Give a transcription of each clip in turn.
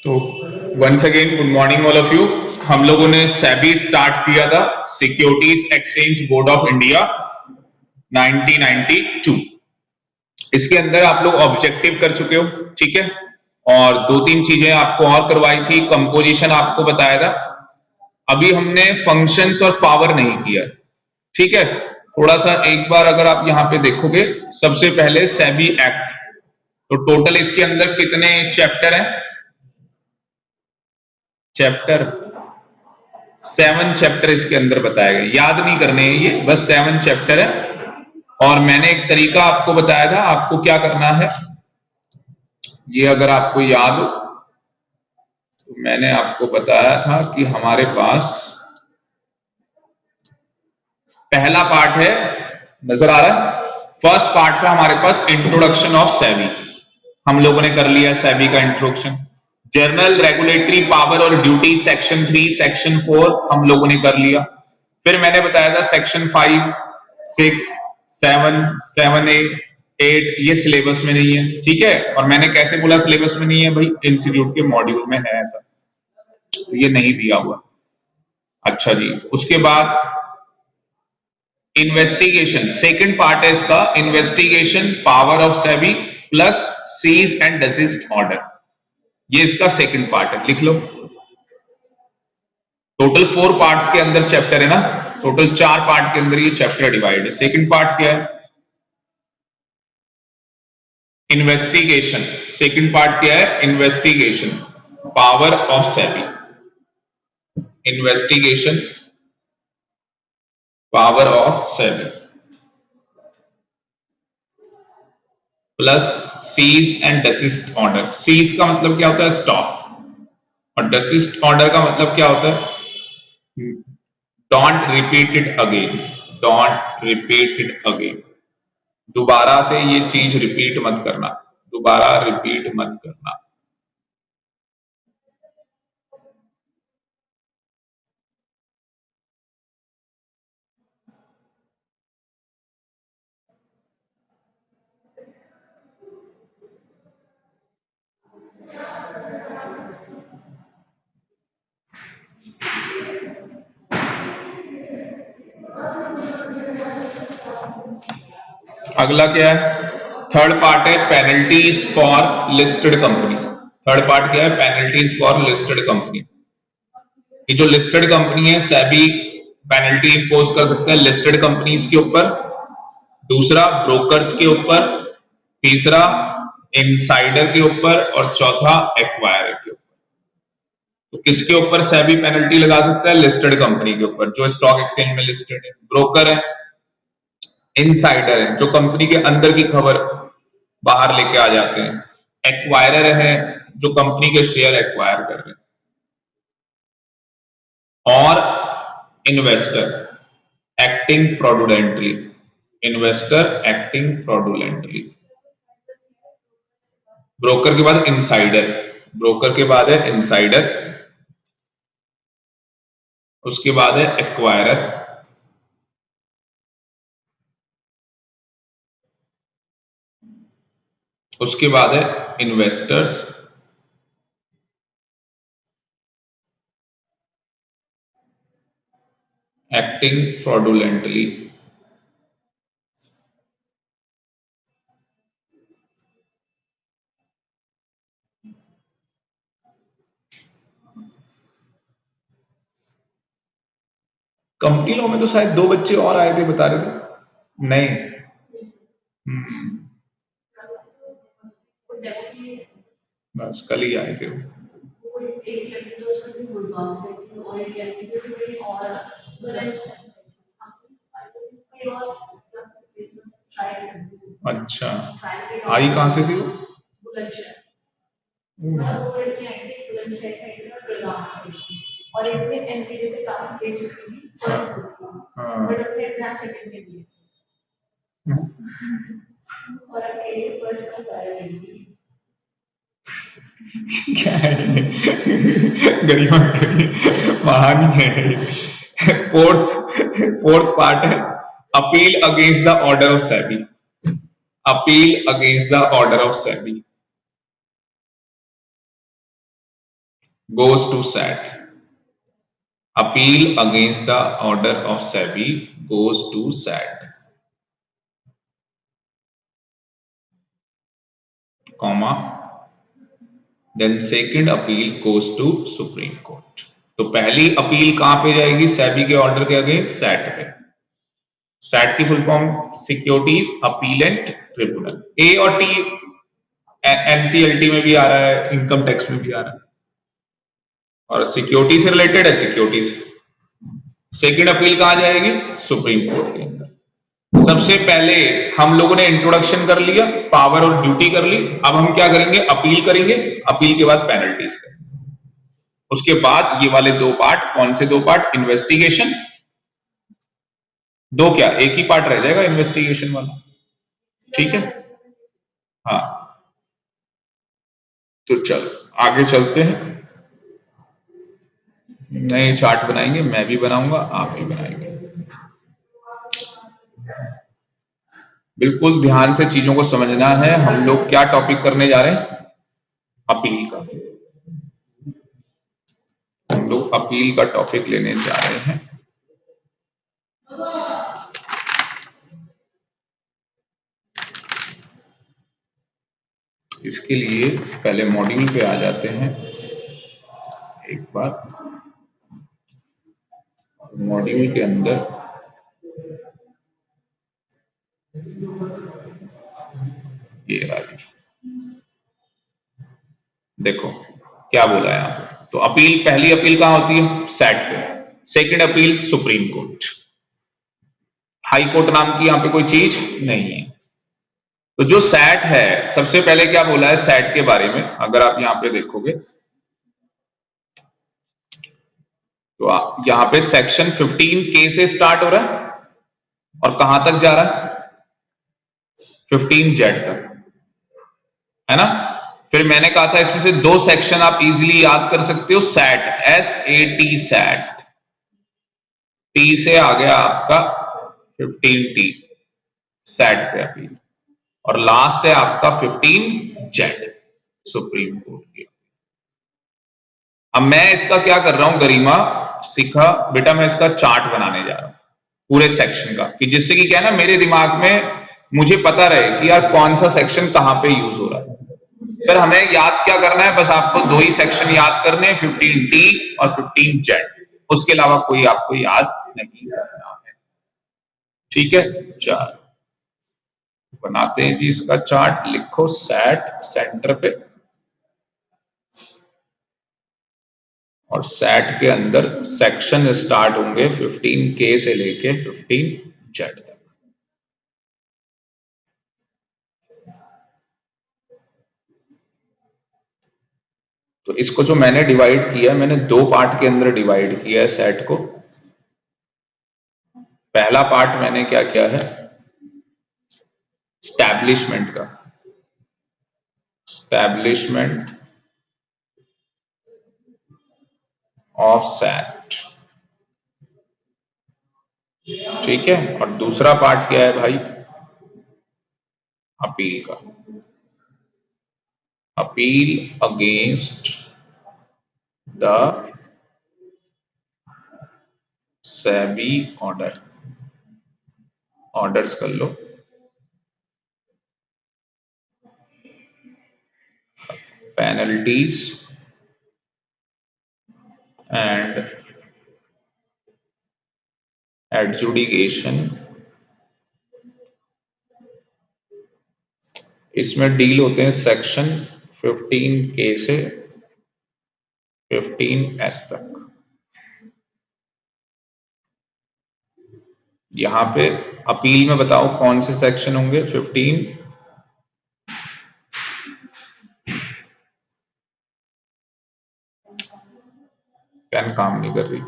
तो once again good morning all of you. हम लोगों ने सेबी स्टार्ट किया था, Securities Exchange Board of India 1992। इसके अंदर आप लोग ऑब्जेक्टिव कर चुके हो, ठीक है। और दो तीन चीजें आपको और करवाई थी, कंपोजिशन आपको बताया था। अभी हमने फंक्शंस और पावर नहीं किया, ठीक है। थोड़ा सा एक बार अगर आप यहाँ पे देखोगे, सबसे पहले सेबी एक्ट, तो टोटल इसके अंदर कितने चैप्टर हैं? चैप्टर 7 चैप्टर इसके अंदर बताए गए, याद नहीं करने हैं ये, बस 7 चैप्टर है। और मैंने एक तरीका आपको बताया था, आपको क्या करना है, ये अगर आपको याद हो तो मैंने आपको बताया था कि हमारे पास पहला पार्ट है, नजर आ रहा है? फर्स्ट पार्ट था हमारे पास इंट्रोडक्शन ऑफ सेबी, हम लोगों ने कर लिया सेबी का इंट्रोडक्शन। जनरल रेगुलेटरी पावर और ड्यूटी सेक्शन 3 सेक्शन 4 हम लोगों ने कर लिया। फिर मैंने बताया था सेक्शन 5 6 7 7A 8 ये सिलेबस में नहीं है, ठीक है। और मैंने कैसे बोला सिलेबस में नहीं है भाई? इंस्टीट्यूट के मॉड्यूल में है ऐसा, तो ये नहीं दिया हुआ। अच्छा जी, उसके बाद इन्वेस्टिगेशन, सेकंड पार्ट है इसका, investigation power of SEBI plus cease and desist order, ये इसका सेकंड पार्ट है, लिख लो। टोटल 4 पार्ट्स के अंदर चैप्टर है ना, टोटल 4 पार्ट के अंदर ये चैप्टर डिवाइड है। सेकंड पार्ट क्या है? इन्वेस्टिगेशन। सेकंड पार्ट क्या है? Investigation power of SEBI, investigation power of SEBI plus cease and desist order. Cease का मतलब क्या होता है? स्टॉप। और डेसिस्ट ऑर्डर का मतलब क्या होता है? Don't repeat it again, don't repeat it again, दोबारा से ये चीज रिपीट मत करना, दोबारा रिपीट मत करना। अगला क्या है? थर्ड पार्ट है penalties for listed company. Third part क्या है? Penalties for listed company. ये जो लिस्टेड कंपनी है, सेबी पेनल्टी इंपोज कर सकता है लिस्टेड कंपनीज के ऊपर, दूसरा ब्रोकर्स के ऊपर, तीसरा इनसाइडर के ऊपर, और चौथा एक्वायरर के ऊपर। तो किसके ऊपर सेबी पेनल्टी लगा सकता है? लिस्टेड कंपनी के ऊपर जो स्टॉक एक्सचेंज में लिस्टेड है। ब्रोकर है, इनसाइडर है जो कंपनी के अंदर की खबर बाहर लेके आ जाते हैं, एक्वायरर है जो कंपनी के शेयर एक्वायर कर रहे हैं, और investor acting fraudulently, investor acting fraudulently. Broker के बाद इनसाइडर, ब्रोकर के बाद है इनसाइडर, उसके बाद है एक्वायरर, उसके बाद है investors, acting fraudulently. Company law में तो शायद 2 बच्चे और आए थे, बता रहे थे नहीं? बस कल ही आए थे वो। अच्छा, आई कहाँ से थी वो? वो लड़कियां आई थी बुलंदशहर साइड और गुड़गांव से, और एक ने एनपीजे से क्लास दे चुकी थी बट उसने एग्जाम सेकंड में दिए और अकेले फर्स्ट में कर रही थी। क्या है गरिमा महान है। फोर्थ फोर्थ पार्ट है appeal against the order of SEBI. Appeal against the order of SEBI goes to SAT. Appeal against the order of SEBI goes to SAT, comma, then second appeal goes to Supreme Court. तो पहली appeal कहां पे जाएगी सेबी के order के against SAT पे। SAT की full form securities appellate tribunal. A और टी एनसीएलटी में भी आ रहा है, इनकम टैक्स में भी आ रहा है, और सिक्योरिटी से रिलेटेड है, सिक्योरिटी से। सेकेंड अपील कहां जाएगी? सुप्रीम कोर्ट के अंदर। सबसे पहले हम लोगों ने इंट्रोडक्शन कर लिया, पावर और ड्यूटी कर ली। अब हम क्या करेंगे? अपील करेंगे। अपील के बाद पेनल्टीज करेंगे। उसके बाद ये वाले दो पार्ट, कौन से दो पार्ट? इन्वेस्टिगेशन। दो क्या, एक ही पार्ट रह जाएगा इन्वेस्टिगेशन वाला, ठीक है। हाँ, तो चल आगे चलते हैं। नए चार्ट बनाएंगे, मैं भी बनाऊंगा, आप भी बनाएंगे। बिल्कुल ध्यान से चीजों को समझना है। हम लोग क्या टॉपिक करने जा रहे हैं? अपील का। हम लोग अपील का टॉपिक लेने जा रहे हैं। इसके लिए पहले मॉड्यूल पे आ जाते हैं एक बार। मॉड्यूल के अंदर ये वाली देखो क्या बोला है यहाँ पे। तो अपील, पहली अपील कहां होती है? सैट पे। Second appeal supreme court. High court नाम की यहाँ पे कोई चीज नहीं है। तो जो सैट है, सबसे पहले क्या बोला है सैट के बारे में? अगर आप यहाँ पे देखोगे तो यहाँ पे सेक्शन 15K से स्टार्ट हो रहा है और कहां तक जा रहा है? 15Z तक, है ना। फिर मैंने कहा था इसमें से दो सेक्शन आप इजीली याद कर सकते हो। सैट, SAT सैट, टी से आ गया आपका 15T सैट पे अपील, और लास्ट है आपका 15Z सुप्रीम कोर्ट की। अब मैं इसका क्या कर रहा हूं गरिमा, सीखा बेटा, मैं इसका चार्ट बनाने जा रहा हूं पूरे सेक्शन का, कि जिससे कि क्या है ना, मेरे दिमाग में मुझे पता रहे कि यार कौन सा सेक्शन कहां पे यूज हो रहा है। सर हमें याद क्या करना है? बस आपको दो ही सेक्शन याद करने हैं, 15T और 15Z। उसके अलावा कोई आपको याद नहीं करना है, ठीक है। चार बनाते हैं जी इसका चार्ट। लिखो सैट सेंटर पे, और सैट के अंदर सेक्शन स्टार्ट होंगे 15K से लेके 15Z तक। तो इसको जो मैंने डिवाइड किया, मैंने दो पार्ट के अंदर डिवाइड किया है सेट को। पहला पार्ट मैंने क्या किया है? स्टैब्लिशमेंट का, स्टैब्लिशमेंट ऑफ सेट, ठीक है। और दूसरा पार्ट क्या है भाई? अपील का, appeal against the SEBI order. Orders कर लो, पेनल्टीज एंड एडजुडिकेशन। इसमें डील होते हैं सेक्शन 15K से 15S तक। यहां पे अपील में बताओ कौन से सेक्शन होंगे? 15। पेन काम नहीं कर रही,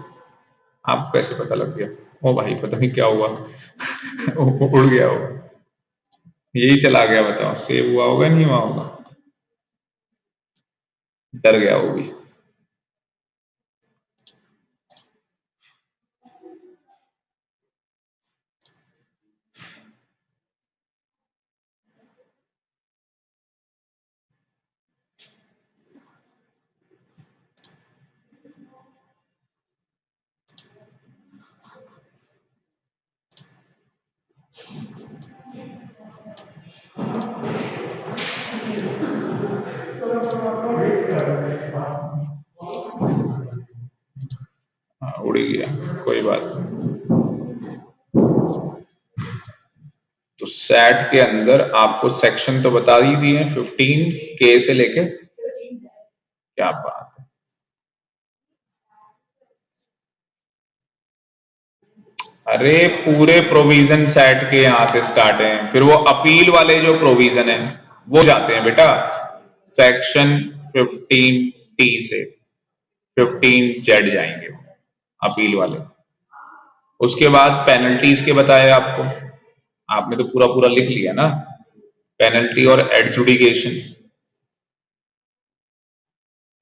आपको कैसे पता लग गया? ओ भाई पता नहीं क्या हुआ उड़ गया होगा, यही चला गया। बताओ सेव हुआ होगा नहीं हुआ होगा? डर गया वो भी। हाँ, उड़ गया, कोई बात नहीं। तो सेट के अंदर आपको सेक्शन तो बता ही दिए 15 के से लेके, क्या बात है। अरे पूरे प्रोविजन सेट के यहां से स्टार्ट हैं, फिर वो अपील वाले जो प्रोविजन है वो जाते हैं बेटा सेक्शन 15 टी से 15 जेड जाएंगे अपील वाले। उसके बाद पेनल्टीज के बताए आपको, आपने तो पूरा पूरा लिख लिया ना, पेनल्टी और एडजुडिकेशन।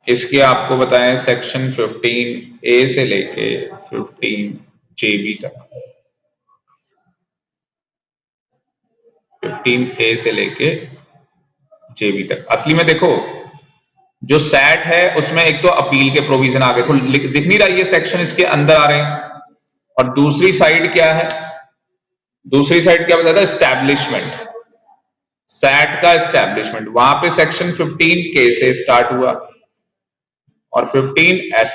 इसके आपको बताएं सेक्शन 15 ए से लेके 15 जेबी तक, 15 ए से लेके जेबी तक। असली में देखो जो सेट है उसमें एक तो अपील के प्रोविजन आ गए, तो दिख नहीं रहा ये सेक्शन इसके अंदर आ रहे हैं। और दूसरी साइड क्या है, दूसरी साइड क्या बताता है, एस्टैब्लिशमेंट, सेट का एस्टैब्लिशमेंट, वहां पे सेक्शन 15 के से स्टार्ट हुआ और 15 एस।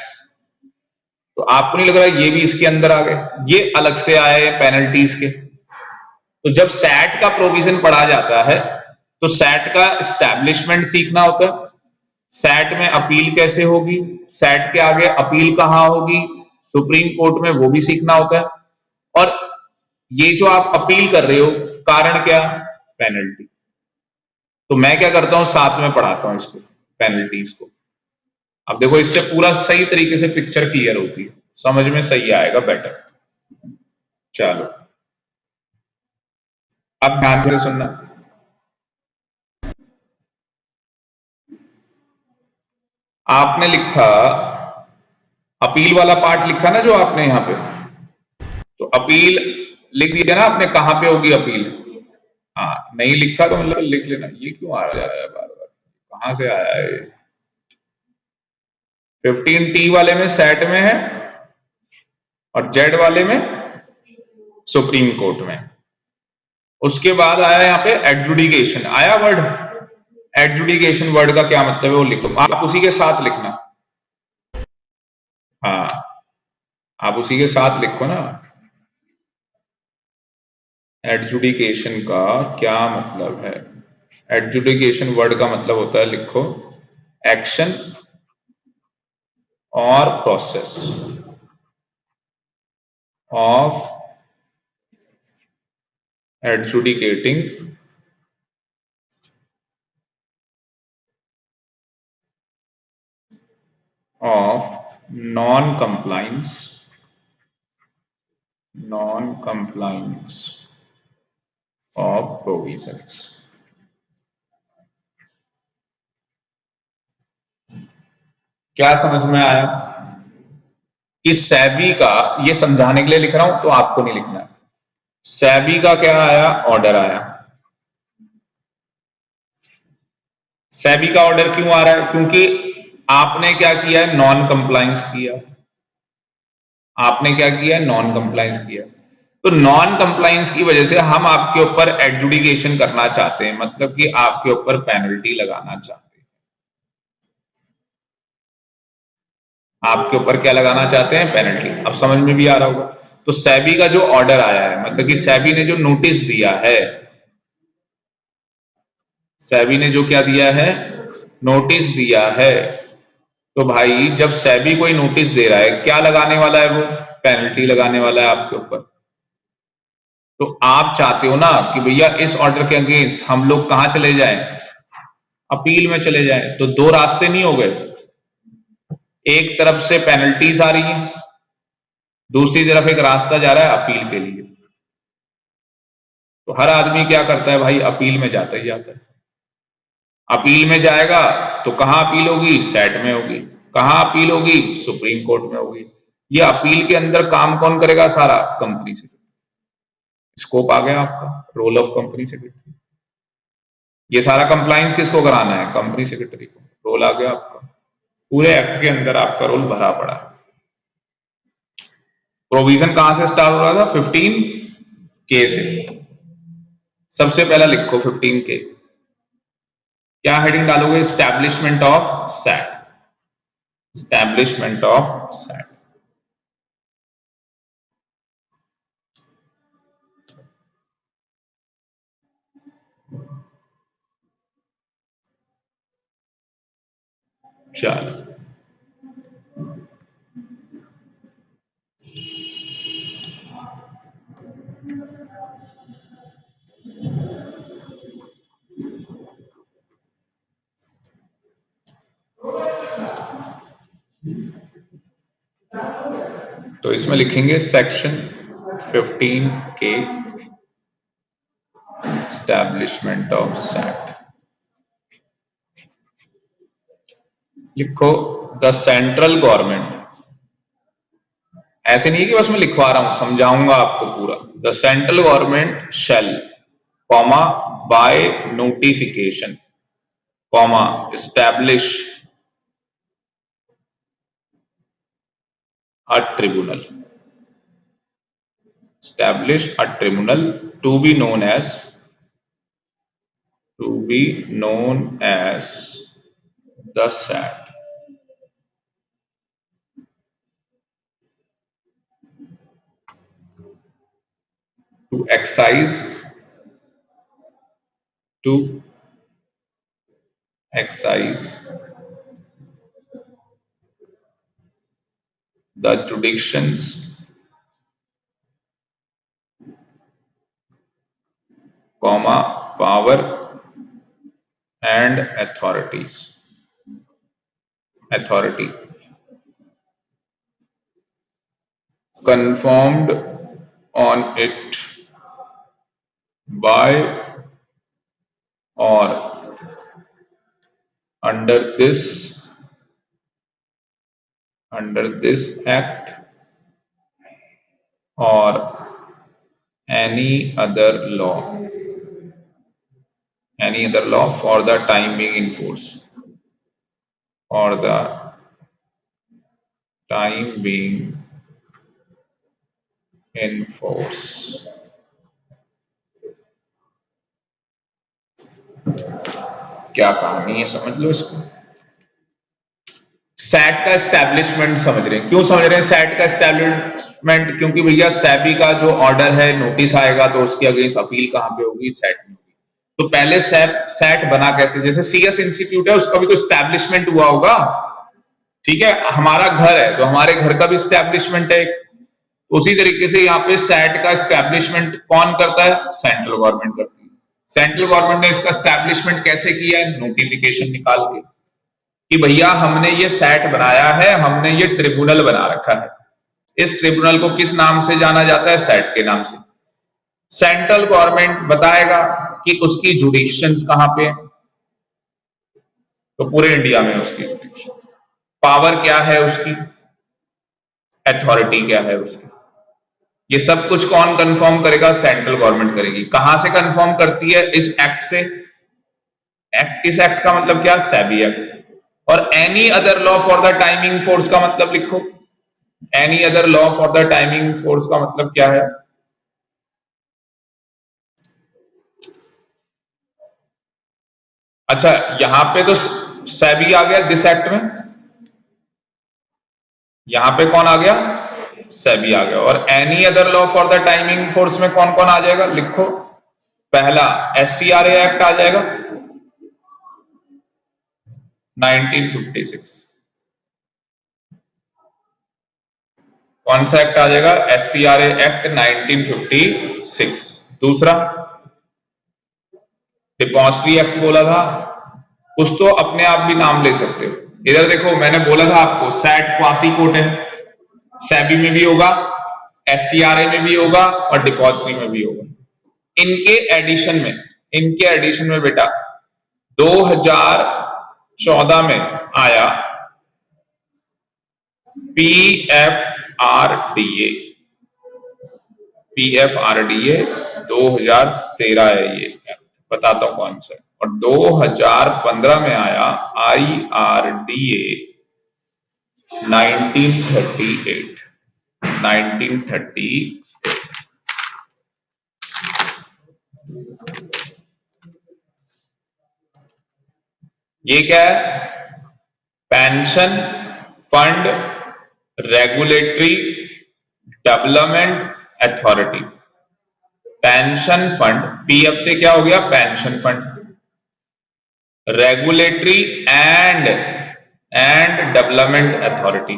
तो आपको नहीं लग रहा ये भी इसके अंदर आ गए, ये अलग से आए पेनल्टीज के। तो जब सेट का प्रोविजन पढ़ा जाता है तो सेट का एस्टैब्लिशमेंट सीखना होता है, सेट में अपील कैसे होगी, सेट के आगे अपील कहां होगी, सुप्रीम कोर्ट में, वो भी सीखना होता है। और ये जो आप अपील कर रहे हो कारण क्या, पेनल्टी। तो मैं क्या करता हूं साथ में पढ़ाता हूं इसको, पेनल्टीज को। अब देखो इससे पूरा सही तरीके से पिक्चर क्लियर होती है, समझ में सही आएगा बेटर। चलो अब ध्यान से सुनना। आपने लिखा अपील वाला पार्ट लिखा ना जो आपने यहां पे, तो अपील लिख दिया ना आपने, कहां पे होगी अपील। हाँ नहीं लिखा तो मतलब लिख लेना, ये क्यों आ रहा है बार बार, कहां से आया है। 15 टी वाले में सेट में है और जेड वाले में सुप्रीम कोर्ट में। उसके बाद आया यहाँ पे एडजुडिकेशन, आया वर्ड, एडजुडिकेशन वर्ड का क्या मतलब है वो लिखो, आप उसी के साथ लिखना। हाँ आप उसी के साथ लिखो ना, एडजुडिकेशन का क्या मतलब है। एडजुडिकेशन वर्ड का मतलब होता है, लिखो, एक्शन और process of adjudicating of non-compliance of provisions। क्या समझ में आया कि सेबी का, ये समझाने के लिए लिख रहा हूं तो आपको नहीं लिखना है, सेबी का क्या आया, ऑर्डर आया। सेबी का ऑर्डर क्यों आ रहा है, क्योंकि आपने क्या किया है, नॉन कंप्लायंस किया, आपने क्या किया, नॉन कंप्लायंस किया। तो नॉन कंप्लायंस की वजह से हम आपके ऊपर एडजुडिकेशन करना चाहते हैं, मतलब कि आपके ऊपर पेनल्टी लगाना चाहते हैं। आपके ऊपर क्या लगाना चाहते हैं, पेनल्टी। अब समझ में भी आ रहा होगा। तो सेबी का जो ऑर्डर आया है, मतलब कि सेबी ने जो नोटिस दिया है, सेबी ने जो क्या दिया है, नोटिस दिया है। तो भाई जब सेबी कोई नोटिस दे रहा है, क्या लगाने वाला है वो, पेनल्टी लगाने वाला है आपके ऊपर। तो आप चाहते हो ना कि भैया इस ऑर्डर के अगेंस्ट हम लोग कहां चले जाएं, अपील में चले जाएं। तो दो रास्ते नहीं हो गए, एक तरफ से पेनल्टीज आ रही है, दूसरी तरफ एक रास्ता जा रहा है अपील के लिए। तो हर आदमी क्या करता है भाई, अपील में जाता ही जाता है। अपील में जाएगा तो कहां अपील होगी? सेट में होगी। कहां अपील होगी? सुप्रीम कोर्ट में होगी। ये अपील के अंदर काम कौन करेगा? सारा कंपनी सेक्रेटरी। स्कोप आ गया आपका, रोल ऑफ कंपनी सेक्रेटरी। ये सारा कंप्लायंस किसको कराना है? कंपनी सेक्रेटरी को। रोल आ गया आपका, पूरे एक्ट के अंदर आपका रोल भरा पड़ा। प्रोविजन कहां से स्टार्ट हो रहा था? 15K से। सबसे पहला लिखो 15K, क्या हेडिंग डालोगे? Establishment of SAT. Establishment of SAT. चलो तो इसमें लिखेंगे section 15K, establishment of SAT. लिखो द सेंट्रल गवर्नमेंट, ऐसे नहीं है कि बस मैं लिखवा रहा हूं, समझाऊंगा आपको पूरा। The central government shall, comma, by notification, comma, establish a tribunal, establish a tribunal to be known as the SAT, to excise the jurisdictions comma power and authority confirmed on it by or under this act or any other law for the time being in force, क्या कहानी है समझ लो इसको। Set का establishment समझ रहे हैं? क्यों समझ रहे हैं सैट का एस्टैब्लिशमेंट? क्योंकि भैया सेबी का जो ऑर्डर है, नोटिस आएगा तो उसके अगेंस्ट अपील कहां पे होगी? सैट में होगी। तो पहले सैट बना कैसे? जैसे CS इंस्टीट्यूट है, उसका भी तो एस्टैब्लिशमेंट हुआ होगा, ठीक है। हमारा घर है तो हमारे घर का भी एस्टैब्लिशमेंट है। उसी तरीके से यहाँ पे सैट का एस्टैब्लिशमेंट कौन करता है? सेंट्रल गवर्नमेंट करती है। सेंट्रल गवर्नमेंट ने इसका एस्टैब्लिशमेंट कैसे किया है? नोटिफिकेशन निकाल के कि भैया हमने ये सैट बनाया है, हमने ये ट्रिब्यूनल बना रखा है। इस ट्रिब्यूनल को किस नाम से जाना जाता है? सैट के नाम से। सेंट्रल गवर्नमेंट बताएगा कि उसकी जुडिक्शंस कहां पे, तो पूरे इंडिया में उसकी जुडिक्शन। पावर क्या है उसकी, अथॉरिटी क्या है उसकी, ये सब कुछ कौन कंफर्म करेगा? सेंट्रल गवर्नमेंट करेगी। कहां से कंफर्म करती है? इस एक्ट से। इस एक्ट का मतलब क्या? सेबी एक्ट। और any other law for the timing force का मतलब लिखो। Any other law for the timing force का मतलब क्या है? अच्छा, यहां पे तो सेबी आ गया दिस एक्ट में, यहां पे कौन आ गया? सेबी आ गया। और any other law for the timing force में कौन कौन आ जाएगा? लिखो। पहला SCRA एक्ट आ जाएगा 1956। कौन सा एक्ट आ जाएगा? SCRA act 1956। दूसरा डिपॉजिटरी एक्ट बोला था, कुछ तो अपने आप भी नाम ले सकते हो। इधर देखो, मैंने बोला था आपको सैट क्वासी कोर्ट है, सेबी में भी होगा, SCRA में भी होगा और डिपॉजिटरी में भी होगा। इनके एडिशन में बेटा 2014 में आया PFRDA 2013 है ये, बताता हूं कौन सा है। और 2015 में आया IRDA 1938 ये क्या है? Pension fund regulatory development authority. Pension fund, PF से क्या हो गया? Pension fund. Regulatory and development authority,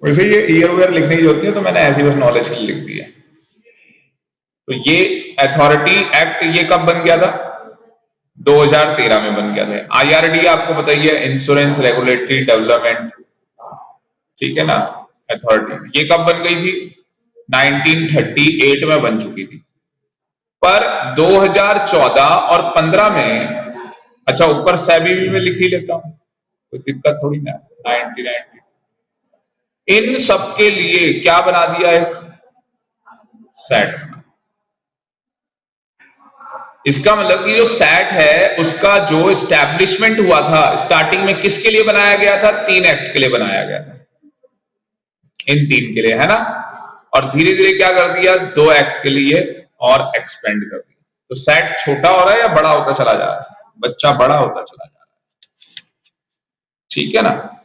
वैसे ये ईयर वेयर लिखने की होती है, तो मैंने ऐसी बस नॉलेज के लिए लिख दी है। तो ये अथॉरिटी एक्ट ये कब बन गया था? 2013 में बन गया था। IRD आपको बताइए, इंश्योरेंस रेगुलेटरी डेवलपमेंट, ठीक है ना, अथॉरिटी, ये कब बन गई थी? 1938 में बन चुकी थी। पर 2014 और 15 में, अच्छा ऊपर सेबी भी मैं लिख ही लेता हूं, कोई दिक्कत थोड़ी ना। 1990 इन सबके लिए क्या बना दिया? एक सेट। इसका मतलब कि जो सेट है उसका जो एस्टैब्लिशमेंट हुआ था स्टार्टिंग में, किसके लिए बनाया गया था? 3 एक्ट के लिए बनाया गया था, इन 3 के लिए, है ना। और धीरे धीरे क्या कर दिया? 2 एक्ट के लिए और एक्सपेंड कर दिया। तो सेट छोटा हो रहा है या बड़ा होता चला जा रहा है? बच्चा बड़ा होता चला जा रहा है, ठीक है ना।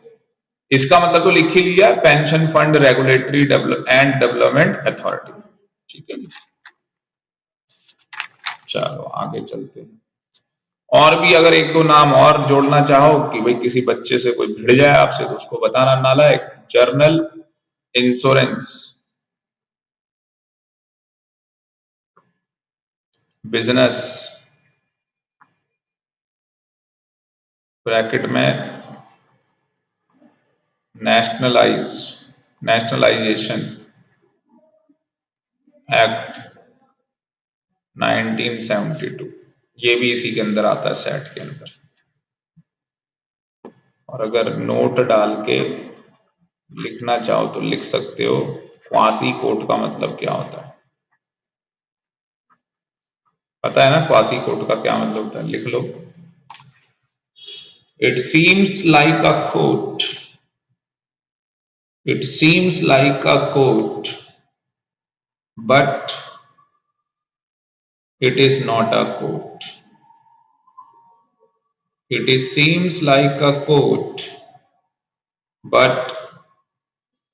इसका मतलब तो लिख ही लिया, pension fund regulatory and development authority, ठीक है। चलो आगे चलते हैं। और भी अगर 1-2 नाम और जोड़ना चाहो कि भाई किसी बच्चे से कोई भिड़ जाए आपसे, तो उसको बताना। नालायक, जर्नल इंश्योरेंस, बिजनेस ब्रैकेट में नेशनलाइजेशन एक्ट 1972, ये भी इसी के अंदर आता है, सेट के अंदर। और अगर नोट डाल के लिखना चाहो तो लिख सकते हो, क्वासी कोर्ट का मतलब क्या होता है? पता है ना क्वासी कोर्ट का क्या मतलब होता है? लिख लो। It seems like a court, it seems like a court but it is not a court. It is seems like a court but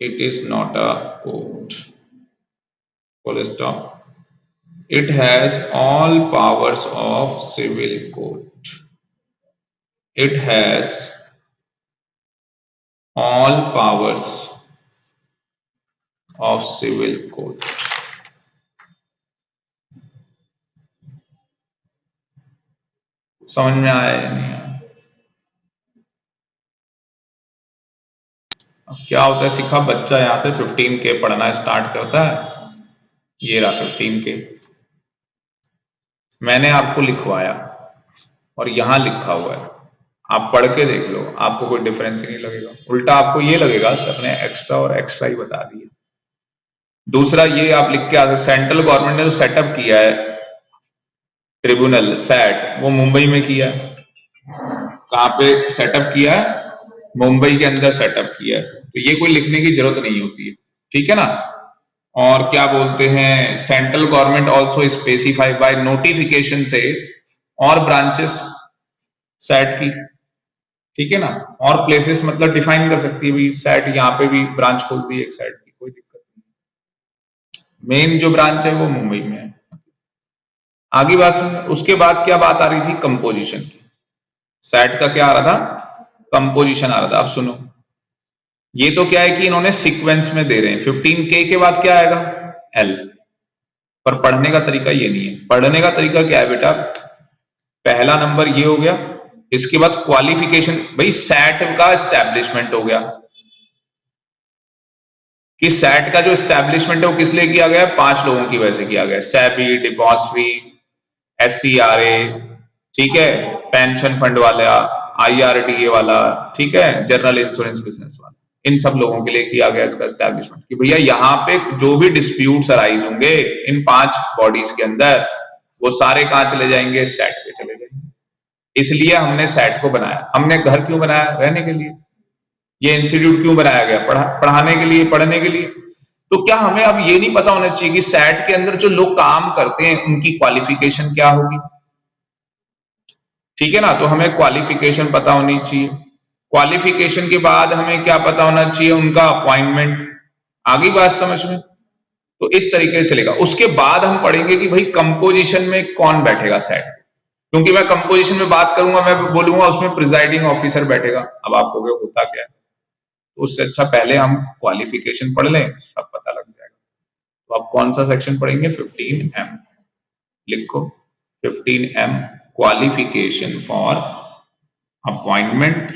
it is not a court. Full stop. It has all powers of civil court. It has all powers of civil court. समझ में आया या नहीं आया? अब क्या होता है? सीखा बच्चा यहां से 15K पढ़ना स्टार्ट करता है, ये रहा 15K मैंने आपको लिखवाया और यहां लिखा हुआ है, आप पढ़ के देख लो, आपको कोई डिफरेंस ही नहीं लगेगा। उल्टा आपको ये लगेगा सर ने एक्स्ट्रा और एक्स्ट्रा ही बता दिया। दूसरा ये आप लिख के आ सकते, सेंट्रल गवर्नमेंट ने जो सेटअप किया है ट्रिब्यूनल सैट, वो मुंबई में किया है। कहां पे सेटअप किया है? मुंबई के अंदर सेटअप किया है। तो ये कोई लिखने की जरूरत नहीं होती है, ठीक है ना। और क्या बोलते हैं, central government also specify by notification से और ब्रांचेस सैट की, ठीक है ना। और प्लेसेस मतलब डिफाइन कर सकती है भी, सैट यहाँ पे भी ब्रांच खोल दी एक सैट की, कोई दिक्कत नहीं। मेन जो ब्रांच है वो मुंबई में है। आगे बात सुन, उसके बाद क्या बात आ रही थी? कंपोजिशन की। सैट का क्या आ रहा था? कंपोजिशन आ रहा था। अब सुनो, ये तो क्या है कि इन्होंने सीक्वेंस में दे रहे हैं, 15K के बाद क्या आएगा? L। पर पढ़ने का तरीका ये नहीं है। पढ़ने का तरीका क्या है बेटा? पहला नंबर ये हो गया, इसके बाद क्वालिफिकेशन, भाई सैट का एस्टैब्लिशमेंट हो गया, कि सैट का जो स्टैब्लिशमेंट है वो किस लिए किया गया है? 5 लोगों की वजह से किया गया है। सेबी, डिपॉजिटरी, SCRA, ठीक है, पेंशन फंड वाला, IRDA वाला, ठीक है, जनरल इंश्योरेंस बिजनेस वाला, इन सब लोगों के लिए किया गया इसका एस्टैब्लिशमेंट कि भैया यहाँ पे जो भी डिस्प्यूट्स अराइज होंगे इन 5 बॉडीज के अंदर, वो सारे कहां चले जाएंगे? सैट पे चले जाएंगे। इसलिए हमने सैट को बनाया। हमने घर क्यों बनाया? रहने के लिए। ये इंस्टीट्यूट क्यों बनाया गया? पढ़ाने के लिए, पढ़ने के लिए। तो क्या हमें अब ये नहीं पता होना चाहिए कि सैट के अंदर जो लोग काम करते हैं उनकी क्वालिफिकेशन क्या होगी? ठीक है ना, तो हमें क्वालिफिकेशन पता होनी चाहिए। क्वालिफिकेशन के बाद हमें क्या पता होना चाहिए? उनका अपॉइंटमेंट। आ गई बात समझ में? तो इस तरीके से चलेगा। उसके बाद हम पढ़ेंगे कि भाई कंपोजिशन में कौन बैठेगा सैट, क्योंकि मैं कंपोजिशन में बात करूंगा, मैं बोलूंगा उसमें प्रिजाइडिंग ऑफिसर बैठेगा। अब आपको होता क्या है, तो उससे अच्छा पहले हम क्वालिफिकेशन पढ़ लें, सब पता लग जाएगा। तो आप कौन सा सेक्शन पढ़ेंगे? 15M लिखो। 15M क्वालिफिकेशन फॉर अपॉइंटमेंट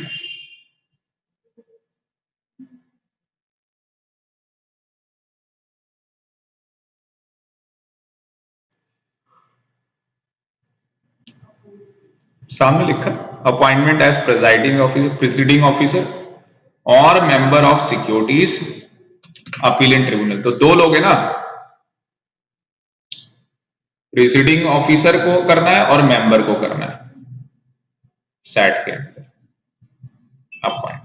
सामने लिखा, अपॉइंटमेंट एज प्रिसाइडिंग ऑफिसर और member of securities appellate tribunal. तो 2 लोग है ना, प्रिसीडिंग ऑफिसर को करना है और मेंबर को करना है सैट के अंदर अपॉइंट।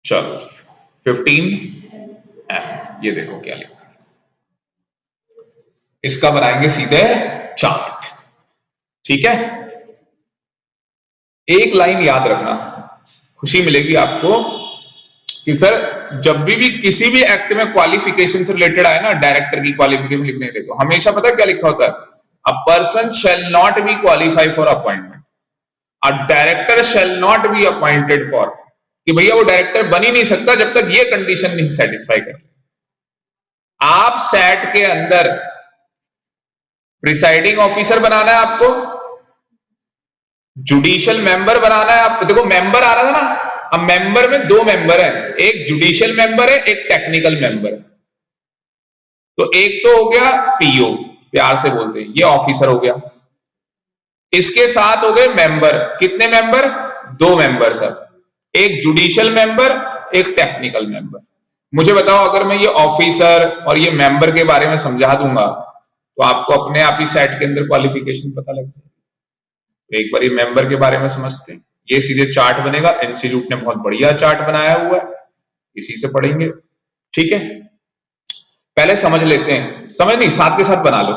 चलो 15M, ये देखो क्या लिखा है, इसका बनाएंगे सीधे चार्ट। ठीक है, एक लाइन याद रखना, खुशी मिलेगी आपको कि सर जब भी किसी भी एक्ट में क्वालिफिकेशन से रिलेटेड आए ना, डायरेक्टर की क्वालिफिकेशन लिखने के तो हमेशा पता क्या लिखा होता है? A person shall not be qualify for appointment, a director shall not be appointed for, कि भैया वो डायरेक्टर बन ही नहीं सकता जब तक ये कंडीशन नहीं सेटिस्फाई कर। आप सैट के अंदर प्रिसाइडिंग ऑफिसर बनाना है आपको, जुडिशियल मेंबर बनाना है आपको। देखो मेंबर आ रहा था ना, अब मेंबर में 2 मेंबर है, एक जुडिशियल मेंबर है, एक टेक्निकल मेंबर है। तो एक तो हो गया PO, प्यार से बोलते हैं, ये ऑफिसर हो गया। इसके साथ हो गए मेंबर, कितने मेंबर? 2 मेंबर सर, एक जुडिशियल मेंबर, एक टेक्निकल मेंबर। मुझे बताओ, अगर मैं ये ऑफिसर और ये मेंबर के बारे में समझा दूंगा तो आपको अपने आप ही सेट के अंदर क्वालिफिकेशन पता लग जाएगी। तो एक बार ये मेंबर के बारे में समझते हैं, ये सीधे चार्ट बनेगा, इंस्टीट्यूट ने बहुत बढ़िया चार्ट बनाया हुआ है, इसी से पढ़ेंगे। ठीक है, पहले समझ लेते हैं, समझ नहीं साथ के साथ बना लो,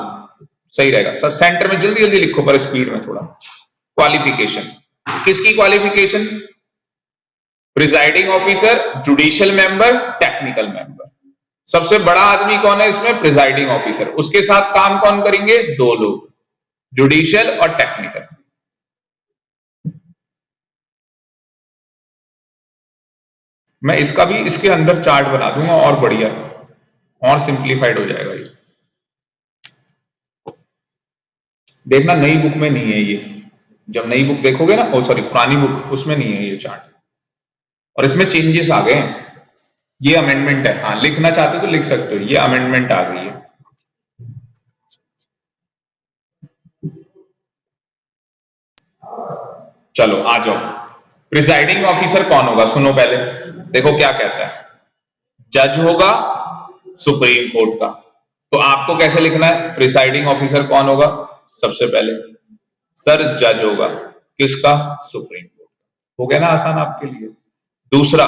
सही रहेगा सर। सेंटर में जल्दी जल्दी लिखो पर स्पीड में थोड़ा। क्वालिफिकेशन, किसकी qualification? Presiding officer, judicial member, technical member. सबसे बड़ा आदमी कौन है इसमें? Presiding officer. उसके साथ काम कौन करेंगे? 2 लोग, जुडिशियल और टेक्निकल। मैं इसका भी इसके अंदर चार्ट बना दूंगा और बढ़िया और सिंप्लीफाइड हो जाएगा ये। देखना नई बुक में नहीं है ये, जब नई बुक देखोगे ना, ओ सॉरी पुरानी बुक, उसमें नहीं है ये चार्ट, और इसमें चेंजेस आ गए हैं। ये अमेंडमेंट है। हाँ, लिखना चाहते हो तो लिख सकते हो, ये अमेंडमेंट आ गई है। चलो आ जाओ, प्रिसाइडिंग ऑफिसर कौन होगा सुनो पहले, देखो क्या कहता है। जज होगा सुप्रीम कोर्ट का, तो आपको कैसे लिखना है, प्रिसाइडिंग ऑफिसर कौन होगा, सबसे पहले सर जज होगा, किसका, सुप्रीम कोर्ट। हो गया ना आसान आपके लिए। दूसरा,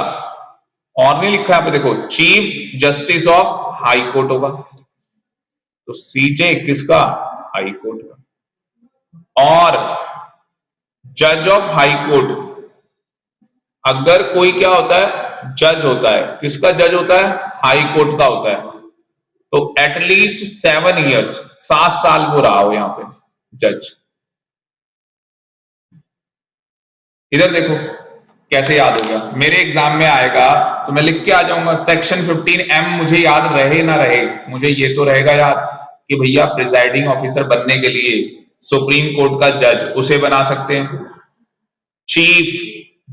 और नहीं लिखा है पे देखो, chief justice of high court होगा, तो सीजे किसका, हाई कोर्ट का। और जज ऑफ हाई कोर्ट, अगर कोई क्या होता है, जज होता है, किसका जज होता है, हाई कोर्ट का होता है, तो एटलीस्ट 7 ईयर्स, 7 साल वो रहा हो यहां पे जज। इधर देखो कैसे याद हो गया, मेरे एग्जाम में आएगा तो मैं लिख के आ जाऊंगा, सेक्शन 15M मुझे याद रहे ना रहे, मुझे ये तो रहेगा याद कि भैया प्रिसाइडिंग ऑफिसर बनने के लिए सुप्रीम कोर्ट का जज उसे बना सकते हैं, चीफ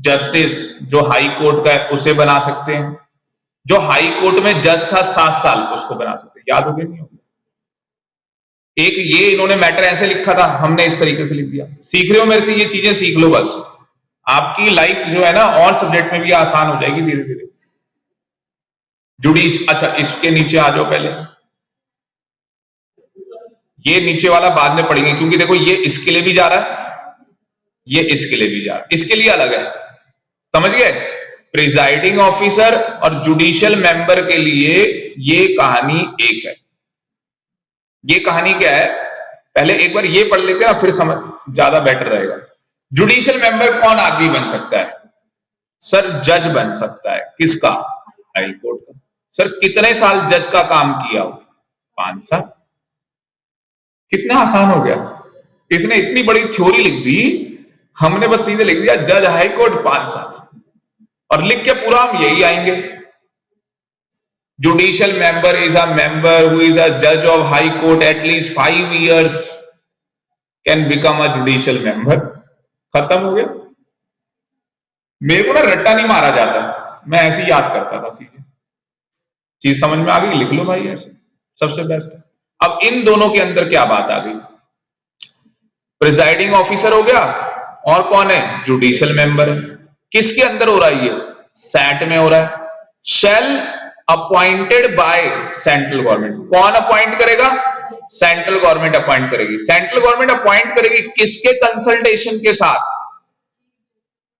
जस्टिस जो हाई कोर्ट का है उसे बना सकते हैं, जो हाई कोर्ट में जज था 7 साल उसको बना सकते हैं। याद हो गया नहीं हो गया? एक ये इन्होंने मैटर ऐसे लिखा था, हमने इस तरीके से लिख दिया। सीख रहे हो मेरे से, ये चीजें सीख लो बस, आपकी लाइफ जो है ना और सब्जेक्ट में भी आसान हो जाएगी धीरे धीरे। जुडिश, अच्छा इसके नीचे आ जाओ पहले, ये नीचे वाला बाद में पढ़ेंगे क्योंकि देखो ये इसके लिए भी जा रहा है, ये इसके लिए भी जा रहा है, इसके लिए अलग है, समझ गए। प्रिजाइडिंग ऑफिसर और जुडिशियल मेंबर के लिए ये कहानी एक है। ये कहानी क्या है, पहले एक बार ये पढ़ लेते हैं ना, फिर समझ ज्यादा बेटर रहेगा। जुडिशियल मेंबर कौन आदमी बन सकता है, सर जज बन सकता है, किसका, हाई कोर्ट का। सर कितने साल जज का काम किया हो, 5 साल। कितना आसान हो गया, इसने इतनी बड़ी थ्योरी लिख दी, हमने बस सीधे लिख दिया जज हाई कोर्ट 5 साल, और लिख के पूरा हम यही आएंगे। Judicial member is a member who is a जज of high court at least 5 years can become a judicial member. खत्म हो गया। मेरे को ना रट्टा नहीं मारा जाता, मैं ऐसे ही याद करता था चीजें, चीज समझ में आ गई, लिख लो भाई ऐसे, सबसे बेस्ट है। अब इन दोनों के अंदर क्या बात आ गई, प्रिजाइडिंग ऑफिसर हो गया, और कौन है, जुडिशियल मेंबर है। किसके अंदर हो रहा है ये, सैट में हो रहा है। Shall appointed by central government, कौन अपॉइंट करेगा, सेंट्रल गवर्नमेंट अपॉइंट करेगी। सेंट्रल गवर्नमेंट अपॉइंट करेगी किसके कंसल्टेशन के साथ,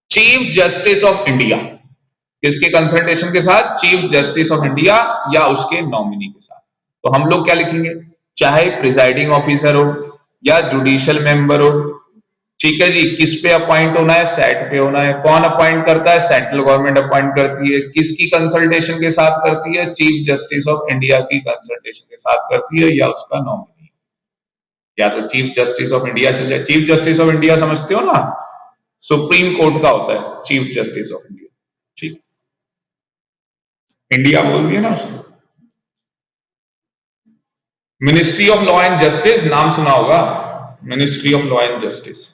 चीफ जस्टिस ऑफ इंडिया। किसके कंसल्टेशन के साथ, चीफ जस्टिस ऑफ इंडिया या उसके नॉमिनी के साथ। तो हम लोग क्या लिखेंगे, चाहे प्रिजाइडिंग ऑफिसर हो या जुडिशियल मेंबर हो, ठीक है जी, किस पे अपॉइंट होना है, सेट पे होना है। कौन अपॉइंट करता है, सेंट्रल गवर्नमेंट अपॉइंट करती है। किसकी कंसल्टेशन के साथ करती है, चीफ जस्टिस ऑफ इंडिया की कंसल्टेशन के साथ करती है, या उसका नॉमिनी, या तो चीफ जस्टिस ऑफ इंडिया चल जाए। चीफ जस्टिस ऑफ इंडिया समझते हो ना, सुप्रीम कोर्ट का होता है चीफ जस्टिस ऑफ इंडिया, ठीक, इंडिया बोल दिया ना उसने। Ministry of law and justice नाम सुना होगा, ministry of law and justice.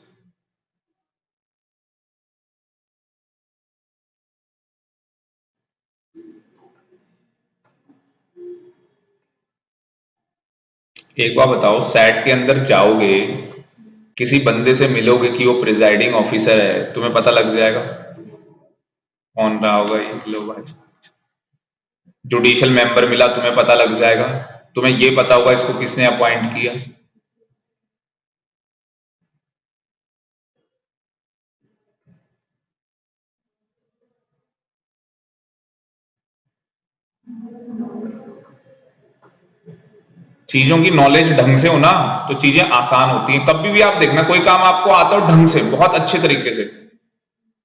एक बार बताओ, सैट के अंदर जाओगे, किसी बंदे से मिलोगे कि वो प्रिजाइडिंग ऑफिसर है, तुम्हें पता लग जाएगा कौन रहा होगा ये, लो भाई। जुडिशियल मेंबर मिला, तुम्हें पता लग जाएगा, तुम्हें ये पता होगा इसको किसने अपॉइंट किया। चीजों की नॉलेज ढंग से हो ना तो चीजें आसान होती हैं। कभी भी आप देखना, कोई काम आपको आता हो ढंग से, बहुत अच्छे तरीके से,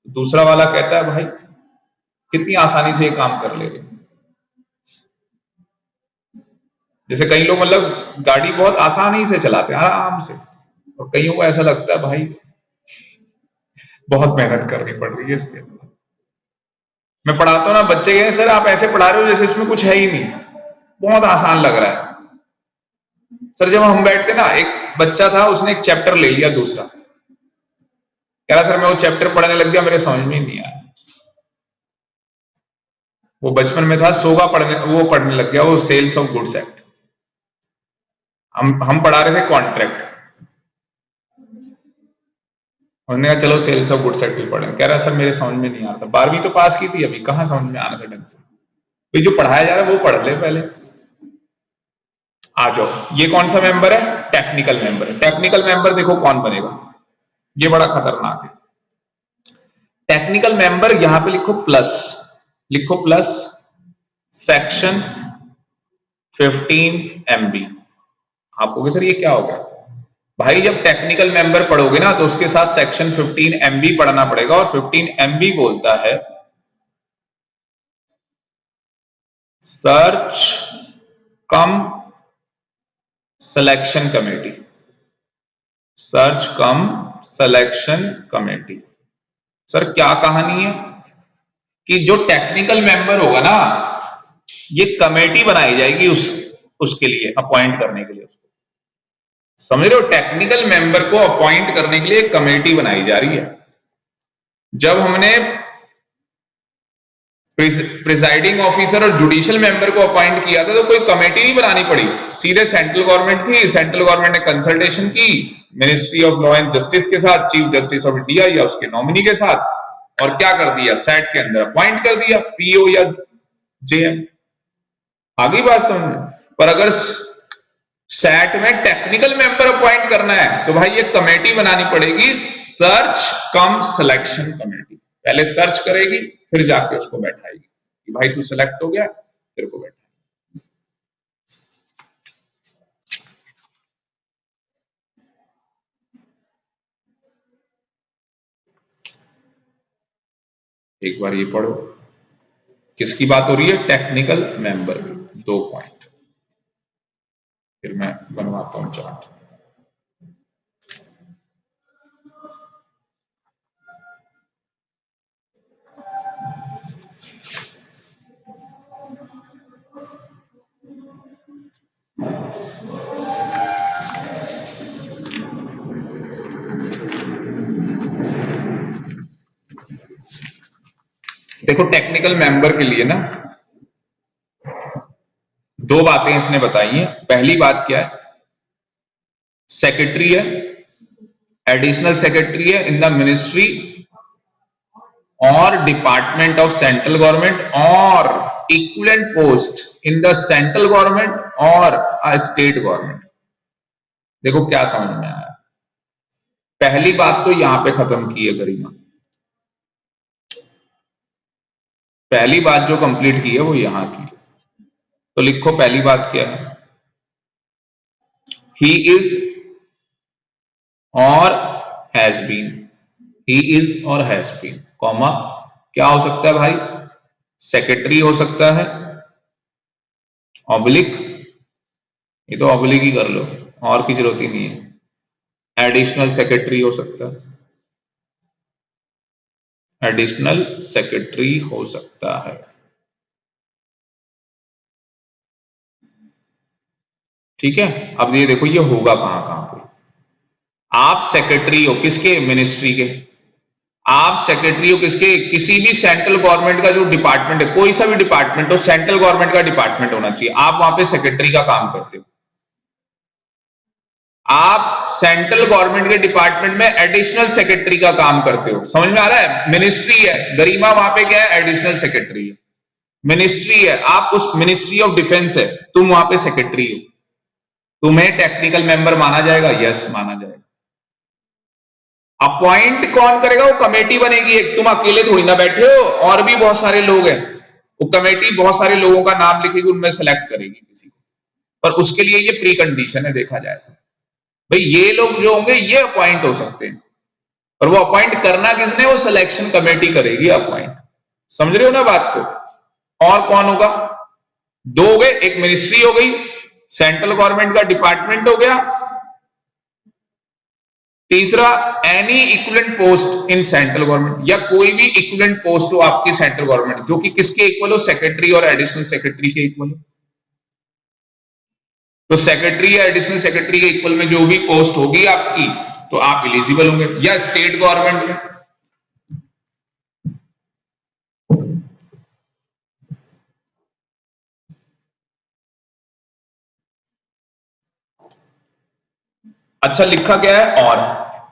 दूसरा वाला कहता है भाई कितनी आसानी से ये काम कर ले रहे। जैसे कई लोग मतलब गाड़ी बहुत आसानी से चलाते हैं, आराम से, और कईयों को ऐसा लगता है भाई बहुत मेहनत करनी पड़ रही है इसके अंदर। मैं पढ़ाता हूँ ना, बच्चे कहें सर आप ऐसे पढ़ा रहे हो जैसे इसमें कुछ है ही नहीं, बहुत आसान लग रहा है। सर जब हम बैठते ना, एक बच्चा था, उसने एक चैप्टर ले लिया दूसरा, कह रहा सर मैं वो चैप्टर पढ़ने लग गया, मेरे समझ में ही नहीं आया। वो बचपन में था, सोगा पढ़ने लग गया, वो सेल्स ऑफ गुड्स एक्ट। हम पढ़ा रहे थे कॉन्ट्रैक्ट, उन्होंने कहा चलो सेल्स ऑफ गुड्स एक्ट भी पढ़े। कह रहा सर मेरे समझ में नहीं आ रहा था, 12वीं तो पास की थी, अभी कहां समझ में आना था ढंग से। भाई जो पढ़ाया जा रहा है वो पढ़ ले पहले। आ जाओ, ये कौन सा मेंबर है? टेक्निकल मेंबर है। टेक्निकल मेंबर देखो कौन बनेगा, ये बड़ा खतरनाक है। टेक्निकल मेंबर यहां पे लिखो प्लस, लिखो प्लस सेक्शन 15 MB। आप कहोगे सर ये क्या होगा? भाई जब टेक्निकल मेंबर पढ़ोगे ना तो उसके साथ सेक्शन 15 MB पढ़ना पड़ेगा, और 15 MB बोलता है सर्च कम सिलेक्शन कमेटी। सर्च कम सिलेक्शन कमेटी। सर क्या कहानी है कि जो टेक्निकल मेंबर होगा ना, ये कमेटी बनाई जाएगी उसके लिए, अपॉइंट करने के लिए उसको। समझ रहे हो? टेक्निकल मेंबर को अपॉइंट करने के लिए कमेटी बनाई जा रही है। जब हमने प्रिजाइडिंग ऑफिसर और जुडिशियल मेंबर को अपॉइंट किया था तो कोई कमेटी नहीं बनानी पड़ी, सीधे सेंट्रल गवर्नमेंट थी, सेंट्रल गवर्नमेंट ने कंसल्टेशन की ministry of law and justice के साथ, चीफ जस्टिस ऑफ इंडिया या उसके नॉमिनी के साथ, और क्या कर दिया, सेट के अंदर अपॉइंट कर दिया पीओ या जेएम। आगे बात समझ में? पर अगर सेट में टेक्निकल मेंबर अपॉइंट करना है तो भाई ये कमेटी बनानी पड़ेगी, सर्च कम सिलेक्शन कमेटी। पहले सर्च करेगी, फिर जाके उसको बैठाएगी कि भाई तू सिलेक्ट हो गया, तेरे को बैठा। एक बार ये पढ़ो, किसकी बात हो रही है? टेक्निकल मेंबर की। 2 पॉइंट फिर मैं बनवाता हूं चार्ट। देखो टेक्निकल मेंबर के लिए ना 2 बातें इसने बताई हैं। पहली बात क्या है? सेक्रेटरी है, एडिशनल सेक्रेटरी है इन द मिनिस्ट्री और डिपार्टमेंट ऑफ सेंट्रल गवर्नमेंट, और equivalent post in the central government और स्टेट गवर्नमेंट। देखो क्या समझ में आया? पहली बात तो यहां पे खत्म की है गरिमा, पहली बात जो कंप्लीट की है वो यहां की। तो लिखो पहली बात क्या है? ही इज और हैज बीन, ही इज और हैज बीन, कॉमा क्या हो सकता है भाई? सेक्रेटरी हो सकता है, ऑब्लिक, ये तो ऑब्लिक ही कर लो, और की जरूरत ही नहीं है। एडिशनल सेक्रेटरी हो सकता है, एडिशनल सेक्रेटरी हो सकता है। ठीक है, अब ये देखो ये होगा कहां कहां पे। आप सेक्रेटरी हो किसके? मिनिस्ट्री के। आप सेक्रेटरी हो किसके? किसी भी सेंट्रल गवर्नमेंट का जो डिपार्टमेंट है, कोई सा भी डिपार्टमेंट हो, सेंट्रल गवर्नमेंट का डिपार्टमेंट होना चाहिए, आप वहां पे सेक्रेटरी का काम करते हो। आप सेंट्रल गवर्नमेंट के डिपार्टमेंट में एडिशनल सेक्रेटरी का काम करते हो। समझ में आ रहा है? मिनिस्ट्री है, गरिमा वहां पे क्या है? एडिशनल सेक्रेटरी है। मिनिस्ट्री है, आप उस मिनिस्ट्री ऑफ डिफेंस है, तुम वहां पे सेक्रेटरी हो, तुम्हें टेक्निकल मेंबर माना जाएगा? यस माना जाएगा। अपॉइंट कौन करेगा? वो कमेटी बनेगी एक, तुम अकेले थोड़ी ना बैठे हो, और भी बहुत सारे लोग हैं। वो कमेटी बहुत सारे लोगों का नाम लिखेगी, उनमें सेलेक्ट करेगी किसी को, पर उसके लिए ये प्री कंडीशन है, देखा जाए तो भाई ये लोग जो होंगे ये अपॉइंट हो सकते हैं, और वो अपॉइंट करना किसने? वो सिलेक्शन कमेटी करेगी अपॉइंट। समझ रहे हो ना बात को? और कौन होगा? 2 हो गए, एक मिनिस्ट्री हो गई, सेंट्रल गवर्नमेंट का डिपार्टमेंट हो गया, तीसरा any equivalent post in central government, या कोई भी इक्विवेलेंट पोस्ट हो आपकी सेंट्रल गवर्नमेंट जो कि किसके इक्वल हो? सेक्रेटरी और एडिशनल सेक्रेटरी के इक्वल हो। तो सेक्रेटरी या एडिशनल सेक्रेटरी के इक्वल में जो भी पोस्ट होगी आपकी, तो आप एलिजिबल होंगे। या स्टेट गवर्नमेंट में, अच्छा लिखा क्या है और,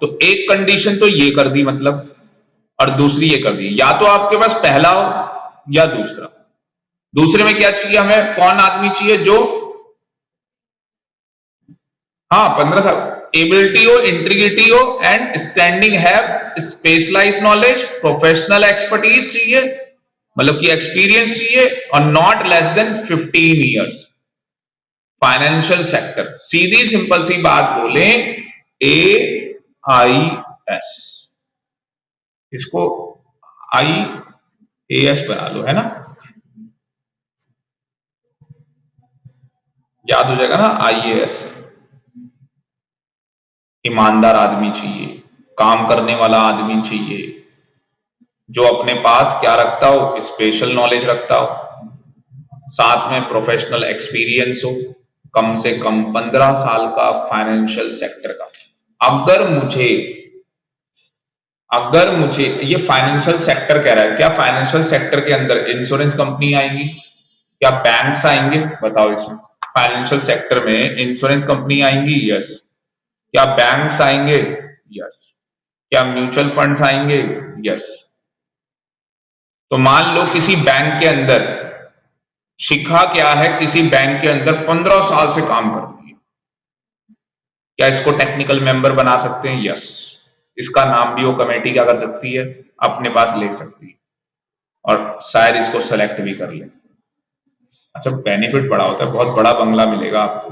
तो एक कंडीशन तो ये कर दी मतलब, और दूसरी ये कर दी, या तो आपके पास पहला हो या दूसरा। दूसरे में क्या चाहिए हमें, कौन आदमी चाहिए जो, हाँ 15 साल, एबिलिटी हो, इंटीग्रिटी हो and standing have specialise knowledge, professional expertise चाहिए, मतलब कि एक्सपीरियंस चाहिए, और not less than 15 years. Financial sector, सीधी सिंपल सी बात बोले, AIS, इसको IAS बना लो, है ना, याद हो जाएगा ना, IAS। ईमानदार आदमी चाहिए, काम करने वाला आदमी चाहिए, जो अपने पास क्या रखता हो, स्पेशल नॉलेज रखता हो, साथ में प्रोफेशनल एक्सपीरियंस हो, कम से कम 15 साल का फाइनेंशियल सेक्टर का। अगर मुझे ये फाइनेंशियल सेक्टर कह रहा है, क्या फाइनेंशियल सेक्टर के अंदर इंश्योरेंस कंपनी आएंगी, क्या बैंक्स आएंगे, बताओ इसमें। फाइनेंशियल सेक्टर में इंश्योरेंस कंपनी आएंगी, यस। क्या बैंक्स आएंगे, यस। क्या म्यूचुअल फंड्स आएंगे, यस। तो मान लो किसी बैंक के अंदर, शिखा क्या है, किसी बैंक के अंदर 15 साल से काम कर रही है, क्या इसको टेक्निकल मेंबर बना सकते हैं, यस। इसका नाम भी वो कमेटी क्या कर सकती है, अपने पास ले सकती है, और शायद इसको सेलेक्ट भी कर ले। अच्छा, बेनिफिट बड़ा होता है, बहुत बड़ा बंगला मिलेगा आपको।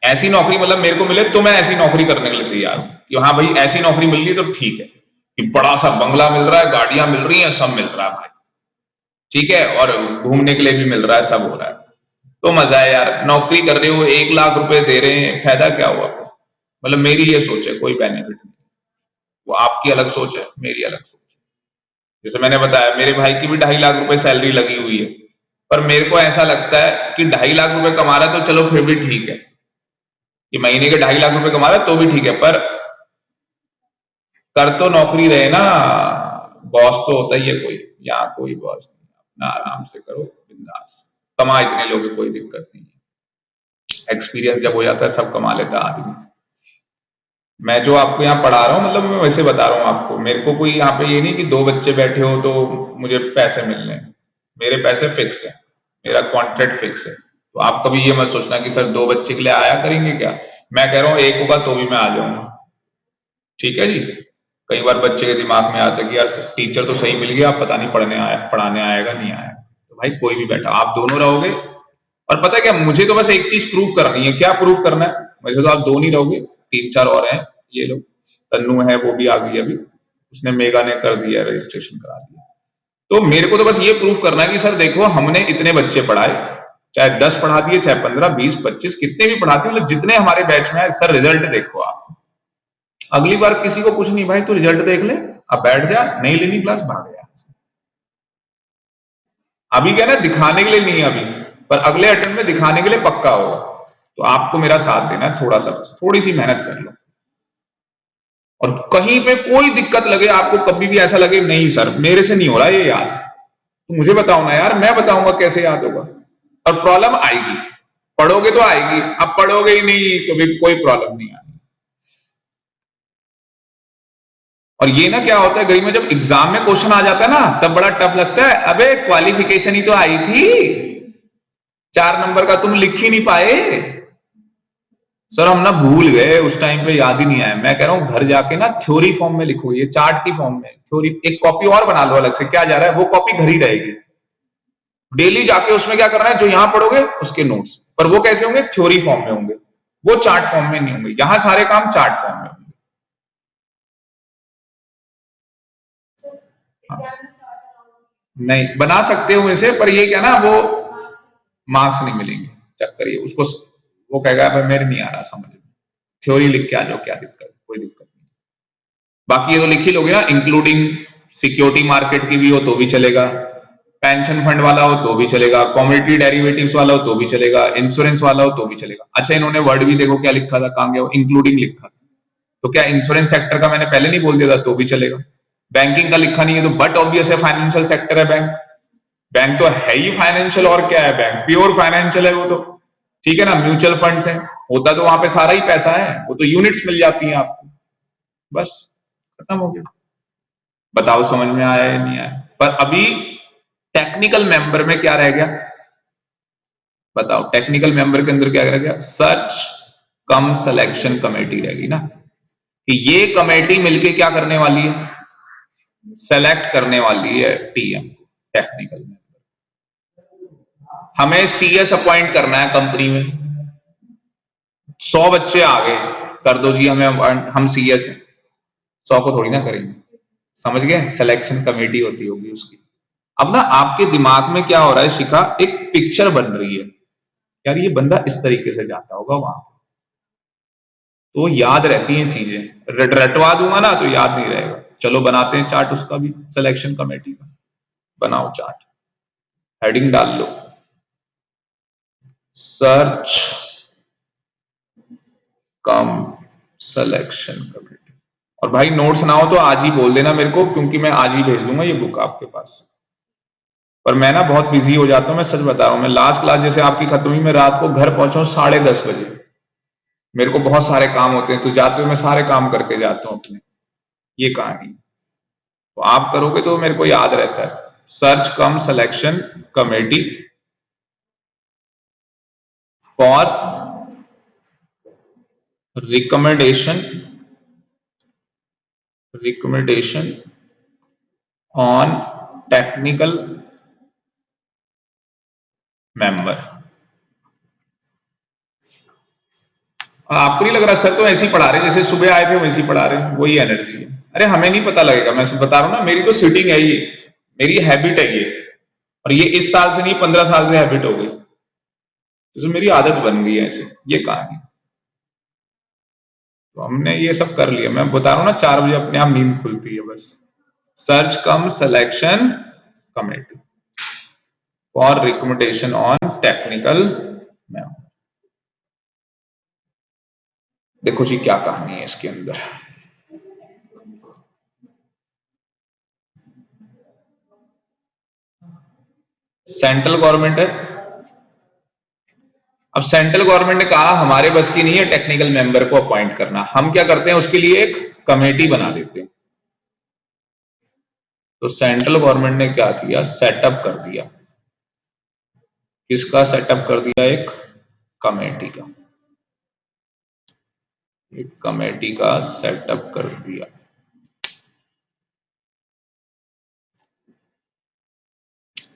ऐसी नौकरी मतलब मेरे को मिले तो मैं ऐसी नौकरी करने के लिए तैयार हूं कि हाँ भाई ऐसी नौकरी मिल रही है तो ठीक है, कि बड़ा सा बंगला मिल रहा है, गाड़ियां मिल रही हैं, सब मिल रहा है भाई, ठीक है, और घूमने के लिए भी मिल रहा है, सब हो रहा है, तो मजा है यार। नौकरी कर रहे हो, 1 लाख रुपए दे रहे हैं, फायदा क्या हुआ, मतलब मेरी ये सोच है, कोई बेनिफिट नहीं। वो आपकी अलग सोच है, मेरी अलग सोच है। जैसे मैंने बताया, मेरे भाई की भी 2.5 लाख रुपए सैलरी लगी हुई है, पर मेरे को ऐसा लगता है कि 2.5 लाख रुपए कमा रहा है तो चलो फिर भी ठीक है, कि महीने के 2.5 लाख रुपए कमा रहा है तो भी ठीक है, पर कर तो नौकरी रहे ना, बॉस तो होता ही है कोई, यहाँ कोई बॉस नहीं, अपना आराम से करो, बिंदास, कमा इतने लोग, कोई दिक्कत नहीं है। एक्सपीरियंस जब हो जाता है सब कमा लेता है आदमी। मैं जो आपको यहाँ पढ़ा रहा हूँ, मतलब मैं वैसे बता रहा हूँ आपको, मेरे को कोई यहाँ पे ये नहीं कि 2 बच्चे बैठे हो तो मुझे पैसे मिल रहे हैं, मेरे पैसे फिक्स है, मेरा कॉन्ट्रैक्ट फिक्स है। तो आप कभी ये मत सोचना कि सर 2 बच्चे के लिए आया करेंगे क्या, मैं कह रहा हूँ एक होगा तो भी मैं आ जाऊंगा, ठीक है जी। कई बार बच्चे के दिमाग में आता है कि यार टीचर तो सही मिल गया, आप पता नहीं पढ़ाने आएगा नहीं आएगा, तो भाई कोई भी बैठा, आप दोनों रहोगे। और पता है क्या, मुझे तो बस एक चीज प्रूफ करनी है, क्या प्रूफ करना है, वैसे तो आप 2 नहीं रहोगे, 3-4 और हैं, ये लोग, तन्नू है वो भी आ गई अभी, उसने, मेगा ने कर दिया, रजिस्ट्रेशन करा दिया। तो मेरे को तो बस ये प्रूफ करना है कि सर देखो हमने इतने बच्चे पढ़ाए, चाहे 10 पढ़ा दिए, चाहे 15, 20, 25, कितने भी पढ़ाते, मतलब जितने हमारे बैच में आए, सर रिजल्ट देखो आप। अगली बार किसी को कुछ नहीं, भाई तू रिजल्ट देख ले, अब बैठ जा, नहीं लेनी क्लास, भाग जा। अभी क्या ना, दिखाने के लिए नहीं है अभी, पर अगले अटेम्प्ट में दिखाने के लिए पक्का होगा। तो आपको मेरा साथ देना है, थोड़ा सा, थोड़ी सी मेहनत कर लो, और कहीं पे कोई दिक्कत लगे आपको, कभी भी ऐसा लगे नहीं सर मेरे से नहीं हो रहा ये याद, तो मुझे बताओ ना यार, मैं बताऊंगा कैसे याद होगा। और प्रॉब्लम आएगी, पढ़ोगे तो आएगी, अब पढ़ोगे ही नहीं तो भी कोई प्रॉब्लम नहीं आएगी। और ये ना क्या होता है, गरीब में जब एग्जाम में क्वेश्चन आ जाता है ना, तब बड़ा टफ लगता है, अबे क्वालिफिकेशन ही तो आई थी, 4 नंबर का तुम लिख ही नहीं पाए। सर हम ना भूल गए, उस टाइम पे याद ही नहीं आया। मैं कह रहा हूं घर जाके ना थ्योरी फॉर्म में लिखो, ये चार्ट की फॉर्म में थ्योरी, एक कॉपी और बना लो अलग से, क्या जा रहा है, वो कॉपी घर ही रहेगी, डेली जाके उसमें क्या करना है, जो यहां पढ़ोगे उसके नोट्स, पर वो कैसे होंगे, थ्योरी फॉर्म में होंगे, वो चार्ट फॉर्म में नहीं होंगे, यहां सारे काम चार्ट फॉर्म में होंगे। हाँ। नहीं बना सकते हो वैसे, पर ये क्या ना, वो मार्क्स नहीं मिलेंगे, चक्कर ये, उसको वो कहेगा भाई मेरे नहीं आ रहा समझ में, थ्योरी लिख के आ जाओ, क्या दिक्कत, कोई दिक्कत नहीं। बाकी ये तो लिख ही लोगे ना, इंक्लूडिंग सिक्योरिटी मार्केट की भी हो तो भी चलेगा, पेंशन फंड वाला हो तो भी चलेगा, कॉमोडिटी डेरिवेटिव्स वाला हो तो भी चलेगा, इंश्योरेंस वाला हो तो भी चलेगा। अच्छा, इन्होंने वर्ड भी देखो क्या लिखा था, कहां गया वो, इंक्लूडिंग लिखा था। तो क्या इंश्योरेंस सेक्टर का मैंने पहले नहीं बोल दिया था तो भी चलेगा। बैंकिंग का लिखा नहीं है तो बट ऑब्वियस है फाइनेंशियल सेक्टर है बैंक। बैंक तो है ही फाइनेंशियल, और क्या है, बैंक प्योर फाइनेंशियल है वो तो। ठीक है ना, म्यूचुअल फंड्स है, होता तो वहां पे सारा ही पैसा है, वो तो यूनिट्स मिल जाती हैं आपको, बस खत्म हो गया। बताओ समझ में आया या नहीं आया? पर अभी टेक्निकल मेंबर में क्या रह गया, बताओ, टेक्निकल मेंबर के अंदर क्या रह गया, सर्च कम सिलेक्शन कमेटी रहेगी ना, कि ये कमेटी मिलके क्या करने वाली है, सेलेक्ट करने वाली है टीएम, टेक्निकल मेंबर। हमें सीएस अपॉइंट करना है कंपनी में, 100 बच्चे आ गए, कर दो जी हमें, हम सीएस हैं, 100 को थोड़ी ना करेंगे, समझ गए, सिलेक्शन कमेटी होती होगी उसकी। अब ना आपके दिमाग में क्या हो रहा है शिखा, एक पिक्चर बन रही है, यार ये बंदा इस तरीके से जाता होगा वहां, तो याद रहती हैं चीजें, रटवा दूंगा ना तो याद नहीं रहेगा। चलो बनाते हैं चार्ट उसका भी, सिलेक्शन कमेटी का बनाओ चार्ट, हेडिंग डाल लो, सर्च कम सिलेक्शन कमेटी। और भाई नोट्स ना हो तो आज ही बोल देना मेरे को, क्योंकि मैं आज ही भेज दूंगा ये बुक आपके पास। पर मैं ना बहुत बिजी हो जाता हूँ, मैं सच बता रहा हूँ, मैं लास्ट क्लास जैसे आपकी खत्म हुई, मैं रात को घर पहुंचा हूँ 10:30 बजे, मेरे को बहुत सारे काम होते हैं, तो जाते हुए मैं सारे काम करके जाता हूँ अपने, ये कहानी। तो आप करोगे तो मेरे को याद रहता है, search come selection committee for recommendation on technical member. आपको नहीं लग रहा सर तो ऐसे ही पढ़ा रहे, जैसे सुबह आए थे वैसे ही पढ़ा रहे, वही एनर्जी है? अरे हमें नहीं पता लगेगा, मैं बता रहा हूँ ना, मेरी तो सिटिंग है ये, मेरी हैबिट है ये, और ये इस साल से नहीं 15 साल से हैबिट हो गई, तो मेरी आदत बन गई है ऐसे, ये कहानी। तो हमने ये सब कर लिया, मैं बता रहा हूँ ना, 4 बजे अपने आप नींद खुलती है बस। Search come selection committee for recommendation on technical member. देखो जी क्या कहानी है इसके अंदर, सेंट्रल गवर्नमेंट है। अब सेंट्रल गवर्नमेंट ने कहा हमारे बस की नहीं है टेक्निकल मेंबर को अपॉइंट करना, हम क्या करते हैं उसके लिए एक कमेटी बना देते हैं। तो सेंट्रल गवर्नमेंट ने क्या किया, सेटअप कर दिया, किसका सेटअप कर दिया, एक कमेटी का, एक कमेटी का सेटअप कर दिया।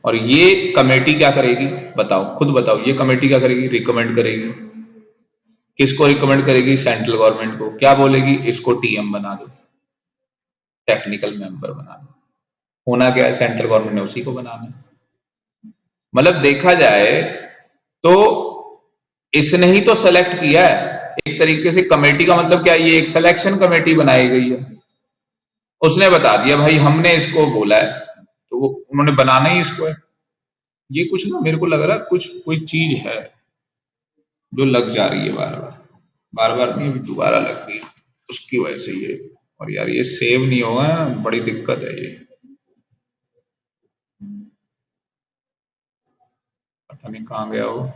और ये कमेटी क्या करेगी, बताओ, खुद बताओ, ये कमेटी क्या करेगी, रिकमेंड करेगी, किसको रिकमेंड करेगी, सेंट्रल गवर्नमेंट को, क्या बोलेगी, इसको टीएम बना दो, टेक्निकल मेंबर बना दो। होना क्या है, सेंट्रल गवर्नमेंट ने उसी को बनाना है। मतलब देखा जाए तो इसने ही तो सेलेक्ट किया है एक तरीके से, कमेटी का मतलब क्या, ये एक सिलेक्शन कमेटी बनाई गई है, उसने बता दिया भाई हमने इसको बोला है, तो वो उन्होंने बनाना ही इसको है। ये कुछ ना मेरे को लग रहा है कुछ कोई चीज है जो लग जा रही है बार बार, बार बार नहीं, अभी दोबारा लग गई, उसकी वजह से ये। और यार ये सेव नहीं होगा ना, बड़ी दिक्कत है ये, पता नहीं कहाँ गया वो,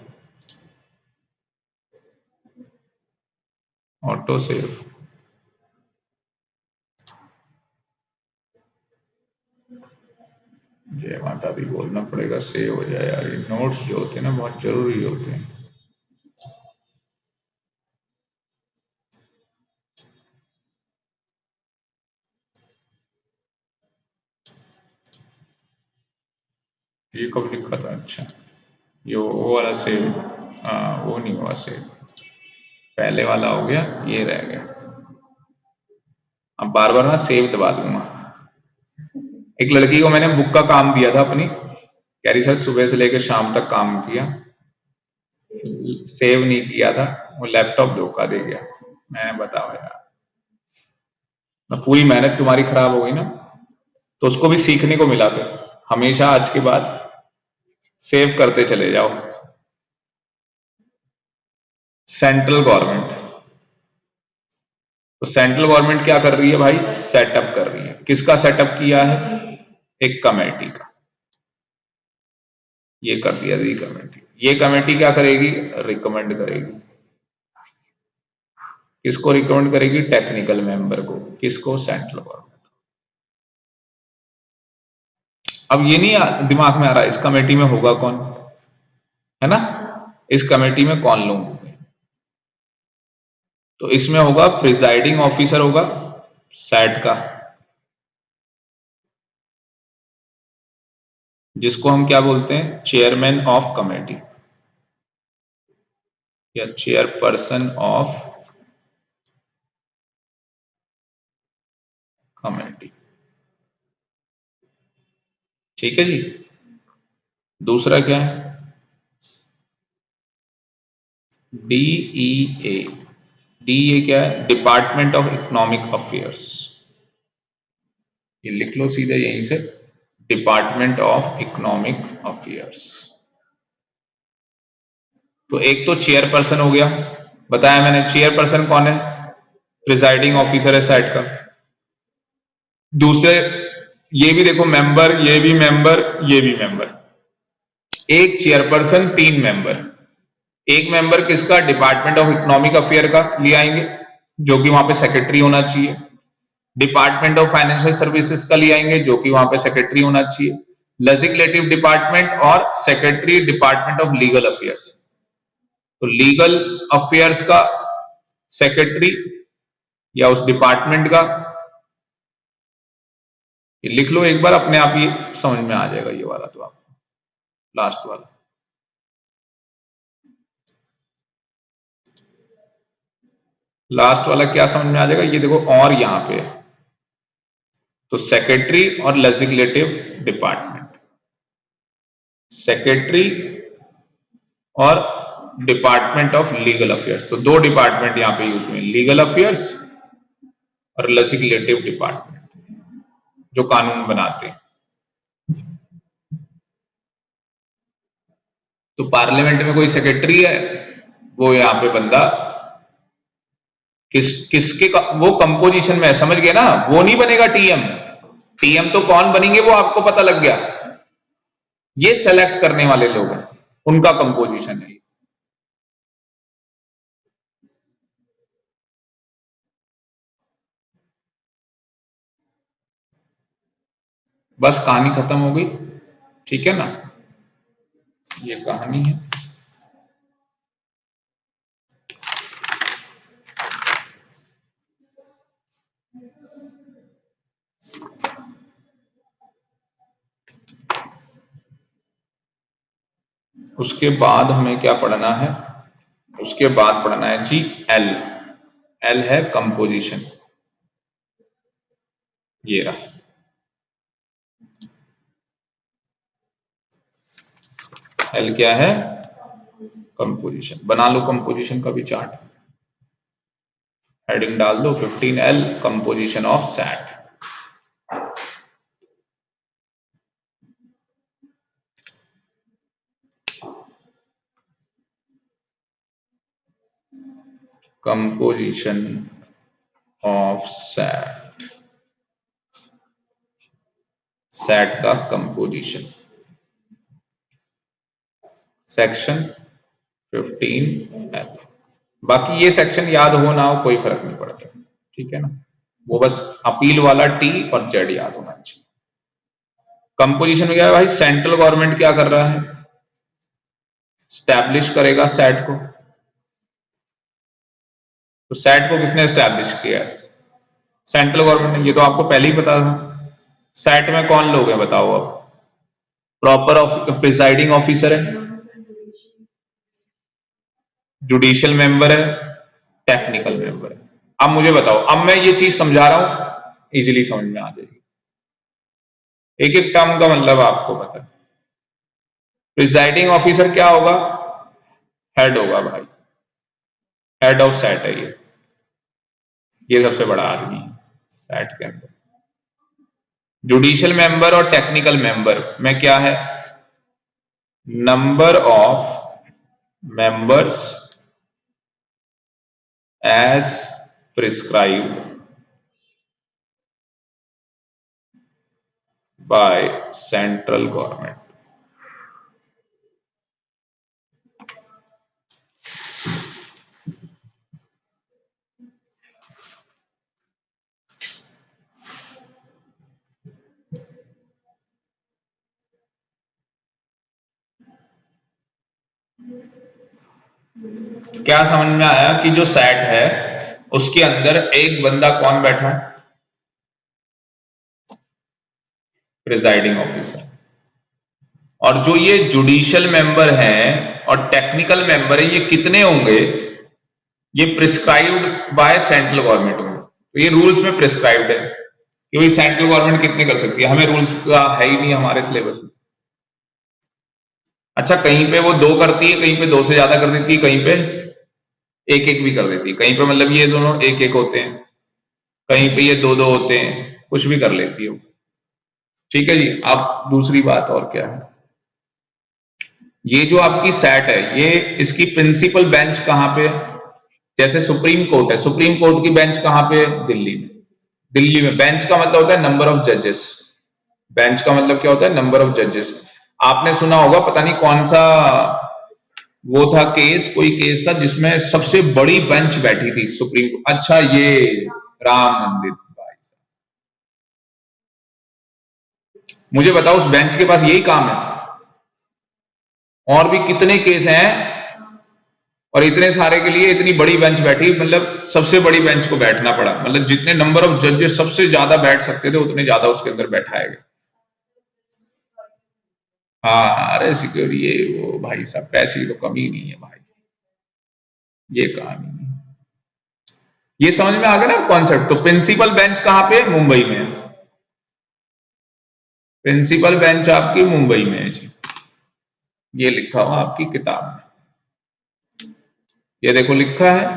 ऑटो सेव। जय माता दी बोलना पड़ेगा, सेव हो जाए यार, ये नोट्स जो होते हैं ना बहुत जरूरी होते हैं। ये कब लिखा था, अच्छा ये वो वाला सेव, हाँ वो नहीं हुआ सेव, पहले वाला हो गया, ये रह गया। अब बार बार ना सेव दबा दूंगा। एक लड़की को मैंने बुक का काम दिया था अपनी, कह रही सर सुबह से लेकर शाम तक काम किया, सेव नहीं किया था, वो लैपटॉप धोखा दे गया। मैं बताओ यार, ना पूरी मेहनत तुम्हारी खराब हो गई ना, तो उसको भी सीखने को मिला फिर, हमेशा आज के बाद सेव करते चले जाओ। सेंट्रल गवर्नमेंट, तो सेंट्रल गवर्नमेंट क्या कर रही है भाई, सेटअप कर रही है। किसका सेटअप किया है, एक कमेटी का, ये कर दिया ये कमेटी। ये कमेटी क्या करेगी, रिकमेंड करेगी। किसको रिकमेंड करेगी, टेक्निकल मेंबर को। किसको, सेंट्रल गवर्नमेंट। अब ये नहीं दिमाग में आ रहा इस कमेटी में होगा कौन, है ना, इस कमेटी में कौन लोग होंगे। तो इसमें होगा प्रिजाइडिंग ऑफिसर होगा सैट का, जिसको हम क्या बोलते हैं, चेयरमैन ऑफ कमेटी या चेयरपर्सन ऑफ कमेटी। ठीक है जी। दूसरा क्या है, DEA। DEA क्या है, डिपार्टमेंट ऑफ इकोनॉमिक अफेयर्स। ये लिख लो सीधे यहीं से, डिपार्टमेंट ऑफ इकोनॉमिक अफेयर्स। तो एक तो चेयरपर्सन हो गया, बताया मैंने, चेयरपर्सन कौन है, प्रिजाइडिंग ऑफिसर है सेट का। दूसरे ये भी देखो मेंबर, ये भी मेंबर, ये भी मेंबर। एक चेयरपर्सन, 3 मेंबर। एक मेंबर किसका, डिपार्टमेंट ऑफ इकोनॉमिक अफेयर का ले आएंगे, जो कि वहां पे सेक्रेटरी होना चाहिए। डिपार्टमेंट ऑफ फाइनेंशियल सर्विसेज का ले आएंगे, जो कि वहां पे सेक्रेटरी होना चाहिए। लेजिस्लेटिव डिपार्टमेंट और secretary department of legal affairs. तो लीगल अफेयर्स का सेक्रेटरी या उस डिपार्टमेंट का, ये लिख लो एक बार, अपने आप ही समझ में आ जाएगा ये वाला तो आपको, लास्ट वाला। लास्ट वाला क्या समझ में आ जाएगा, ये देखो और यहां पे, तो सेक्रेटरी और लेजिस्लेटिव डिपार्टमेंट, सेक्रेटरी और डिपार्टमेंट ऑफ लीगल अफेयर्स। तो 2 डिपार्टमेंट यहां पे यूज हुए, लीगल अफेयर्स और लेजिस्लेटिव डिपार्टमेंट, जो कानून बनाते हैं। तो पार्लियामेंट में कोई सेक्रेटरी है, वो यहां पे बंदा किसके वो कंपोजिशन में है, समझ गए ना, वो नहीं बनेगा टीएम। टीएम तो कौन बनेंगे वो आपको पता लग गया, ये सेलेक्ट करने वाले लोग हैं, उनका कंपोजिशन है। बस कहानी खत्म हो गई, ठीक है ना, ये कहानी है। उसके बाद हमें क्या पढ़ना है, उसके बाद पढ़ना है जी एल। एल है कंपोजिशन, ये रहा। एल क्या है, कंपोजिशन। बना लो कंपोजिशन का भी चार्ट, हेडिंग डाल दो 15L composition of SAT. Composition of SAT, SAT का कंपोजिशन, सेक्शन 15L। बाकी ये सेक्शन याद हो ना हो कोई फर्क नहीं पड़ता, ठीक है ना, वो बस अपील वाला टी और जेड याद होना चाहिए। कंपोजिशन में क्या है भाई, सेंट्रल गवर्नमेंट क्या कर रहा है, स्टैब्लिश करेगा सैट को। तो सैट को किसने स्टैब्लिश किया है, सेंट्रल गवर्नमेंट ने, ये तो आपको पहले ही पता था। सैट में कौन लोग हैं बताओ अब, प्रॉपर प्रिसाइडिंग ऑफिसर है, जुडिशियल मेंबर है, टेक्निकल मेंबर है। अब मुझे बताओ, अब मैं ये चीज समझा रहा हूं, इजीली समझ में आ जाएगी, एक एक टर्म का मतलब आपको पता है। प्रिसाइडिंग ऑफिसर क्या होगा, हेड होगा भाई, हेड ऑफ सैट है ये सबसे बड़ा आदमी है सैट के अंदर। जुडिशियल मेंबर और टेक्निकल मेंबर में क्या है, number of members as prescribed by central government. क्या समझ में आया कि जो सेट है उसके अंदर एक बंदा कौन बैठा है, प्रिजाइडिंग ऑफिसर। और जो ये जुडिशियल मेंबर हैं और टेक्निकल मेंबर है, ये कितने होंगे, ये प्रिस्क्राइब्ड बाय सेंट्रल गवर्नमेंट होंगे। तो ये रूल्स में प्रिस्क्राइब्ड है कि भाई सेंट्रल गवर्नमेंट कितने कर सकती है, हमें रूल्स का है ही नहीं हमारे सिलेबस में। अच्छा, कहीं पे वो 2 करती है, कहीं पे 2 से ज्यादा कर देती है, कहीं पे 1-1 भी कर देती है, कहीं पे मतलब ये दोनों 1-1 होते हैं, कहीं पे ये 2-2 होते हैं, कुछ भी कर लेती है वो। ठीक है जी। अब दूसरी बात और क्या है, ये जो आपकी सेट है, ये इसकी प्रिंसिपल बेंच कहां पे है, जैसे सुप्रीम कोर्ट है, सुप्रीम कोर्ट की बेंच कहां पे है, दिल्ली में। दिल्ली में बेंच का मतलब होता है नंबर ऑफ जजेस। बेंच का मतलब क्या होता है, नंबर ऑफ जजेस। आपने सुना होगा, पता नहीं कौन सा वो था केस, कोई केस था जिसमें सबसे बड़ी बेंच बैठी थी सुप्रीम कोर्ट। अच्छा, ये राम मंदिर, भाई साहब मुझे बताओ, उस बेंच के पास यही काम है? और भी कितने केस हैं, और इतने सारे के लिए इतनी बड़ी बेंच बैठी, मतलब सबसे बड़ी बेंच को बैठना पड़ा, मतलब जितने नंबर ऑफ जजेस सबसे ज्यादा बैठ सकते थे उतने ज्यादा उसके अंदर बैठाए गए। हाँ, अरे सिक्योरिटी, ये वो भाई साहब, पैसे की तो कमी नहीं है भाई, ये कहानी नहीं। ये समझ में आ गया ना कॉन्सेप्ट। तो प्रिंसिपल बेंच कहां पे है, मुंबई में है। प्रिंसिपल बेंच आपकी मुंबई में है जी, ये लिखा हुआ आपकी किताब में, ये देखो लिखा है,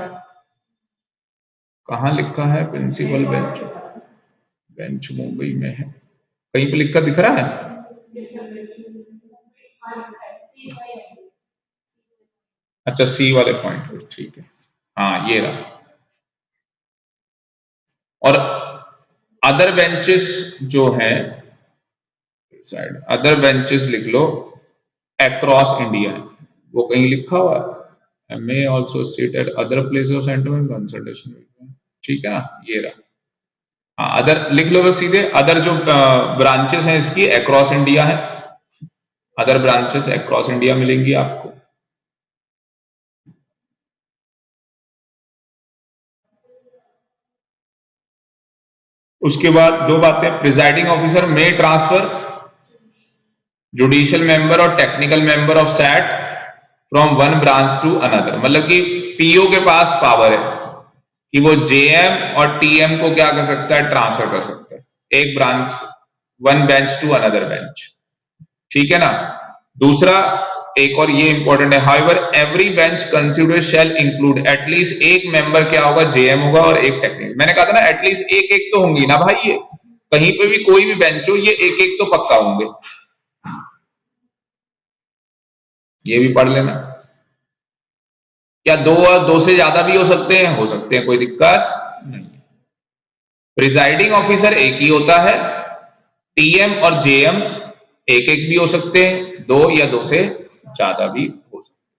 कहां लिखा है, प्रिंसिपल बेंच, बेंच मुंबई में है, कहीं पे लिखा दिख रहा है? अच्छा, सी वाले पॉइंट पे, ठीक है, हाँ ये रहा। और अदर बेंचेस जो है, साइड अदर बेंचेस लिख लो, अक्रॉस इंडिया, वो कहीं लिखा हुआ है, may also sit at other places of centre consultation. ठीक है ना, ये रहा। हाँ, अदर लिख लो बस सीधे, अदर जो ब्रांचेस हैं इसकी अक्रॉस इंडिया है, अदर ब्रांचेस अक्रॉस इंडिया मिलेंगी आपको। उसके बाद 2 बातें, प्रिजाइडिंग ऑफिसर में ट्रांसफर जुडिशियल मेंबर और technical member of SAT from one branch to another, मतलब कि पीओ के पास पावर है कि वो जेएम और टीएम को क्या कर सकता है, ट्रांसफर कर सकता है एक branch, one bench to another bench. ठीक है ना। दूसरा, एक और ये इंपॉर्टेंट है, however every bench consider shall include at least एक मेंबर क्या होगा, जेएम होगा और एक टेक्निकल। मैंने कहा था ना, एटलीस्ट एक एक तो होंगी ना भाई, ये कहीं पे भी कोई भी बेंच हो, ये एक एक तो पक्का होंगे, ये भी पढ़ लेना। क्या 2 और 2 से ज्यादा भी हो सकते हैं, कोई दिक्कत नहीं। प्रिजाइडिंग ऑफिसर एक ही होता है, टीएम और जेएम एक एक भी हो सकते हैं, 2 या 2 से ज्यादा भी हो सकते हैं,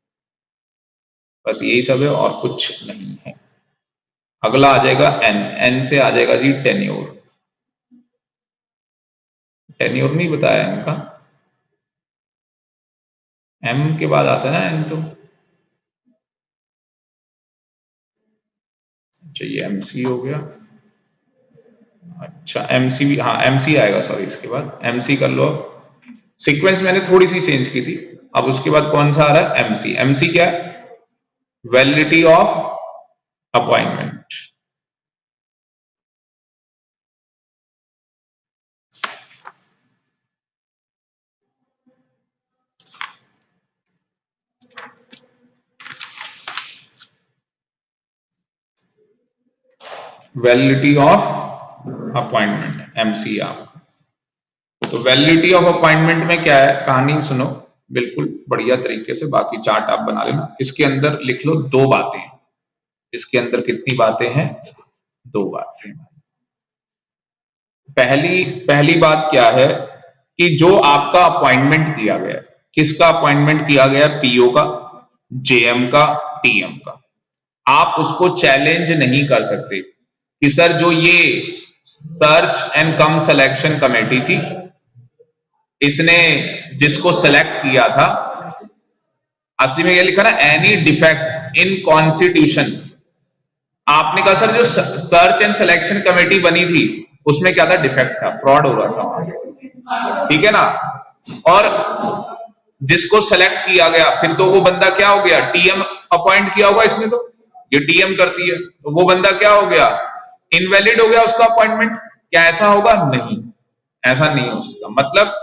बस यही सब है और कुछ नहीं है। अगला आ जाएगा एन, एन से आ जाएगा जी टेन्योर। टेन्योर नहीं बताया इनका, एम के बाद आता है ना एन, तो चाहिए एमसी हो गया। अच्छा, एमसी भी, हाँ एमसी आएगा, सॉरी इसके बाद एमसी कर लो। सीक्वेंस मैंने थोड़ी सी चेंज की थी, अब उसके बाद कौन सा आ रहा है, एमसी। एमसी क्या है, validity of appointment. Validity of appointment, MC आप। तो वैलिडिटी ऑफ अपॉइंटमेंट में क्या है, कहानी सुनो बिल्कुल बढ़िया तरीके से, बाकी चार्ट आप बना लेना। इसके अंदर लिख लो दो बातें, इसके अंदर कितनी बातें हैं, दो बातें। पहली बात क्या है कि जो आपका अपॉइंटमेंट किया गया, किसका अपॉइंटमेंट किया गया, पीओ का, जेएम का, टीएम का, आप उसको चैलेंज नहीं कर सकते कि सर जो ये search and come selection committee थी, इसने जिसको सेलेक्ट किया था, असली में ये लिखा ना एनी डिफेक्ट इन कॉन्स्टिट्यूशन, आपने कहा सर जो सर्च एंड सिलेक्शन कमेटी बनी थी उसमें क्या था, डिफेक्ट था, फ्रॉड हो रहा था, ठीक है ना। और जिसको सेलेक्ट किया गया, फिर तो वो बंदा क्या हो गया, टीएम अपॉइंट किया होगा इसने, तो ये टीएम करती है, तो वो बंदा क्या हो गया, इनवैलिड हो गया उसका अपॉइंटमेंट। क्या ऐसा होगा, नहीं, ऐसा नहीं हो सकता। मतलब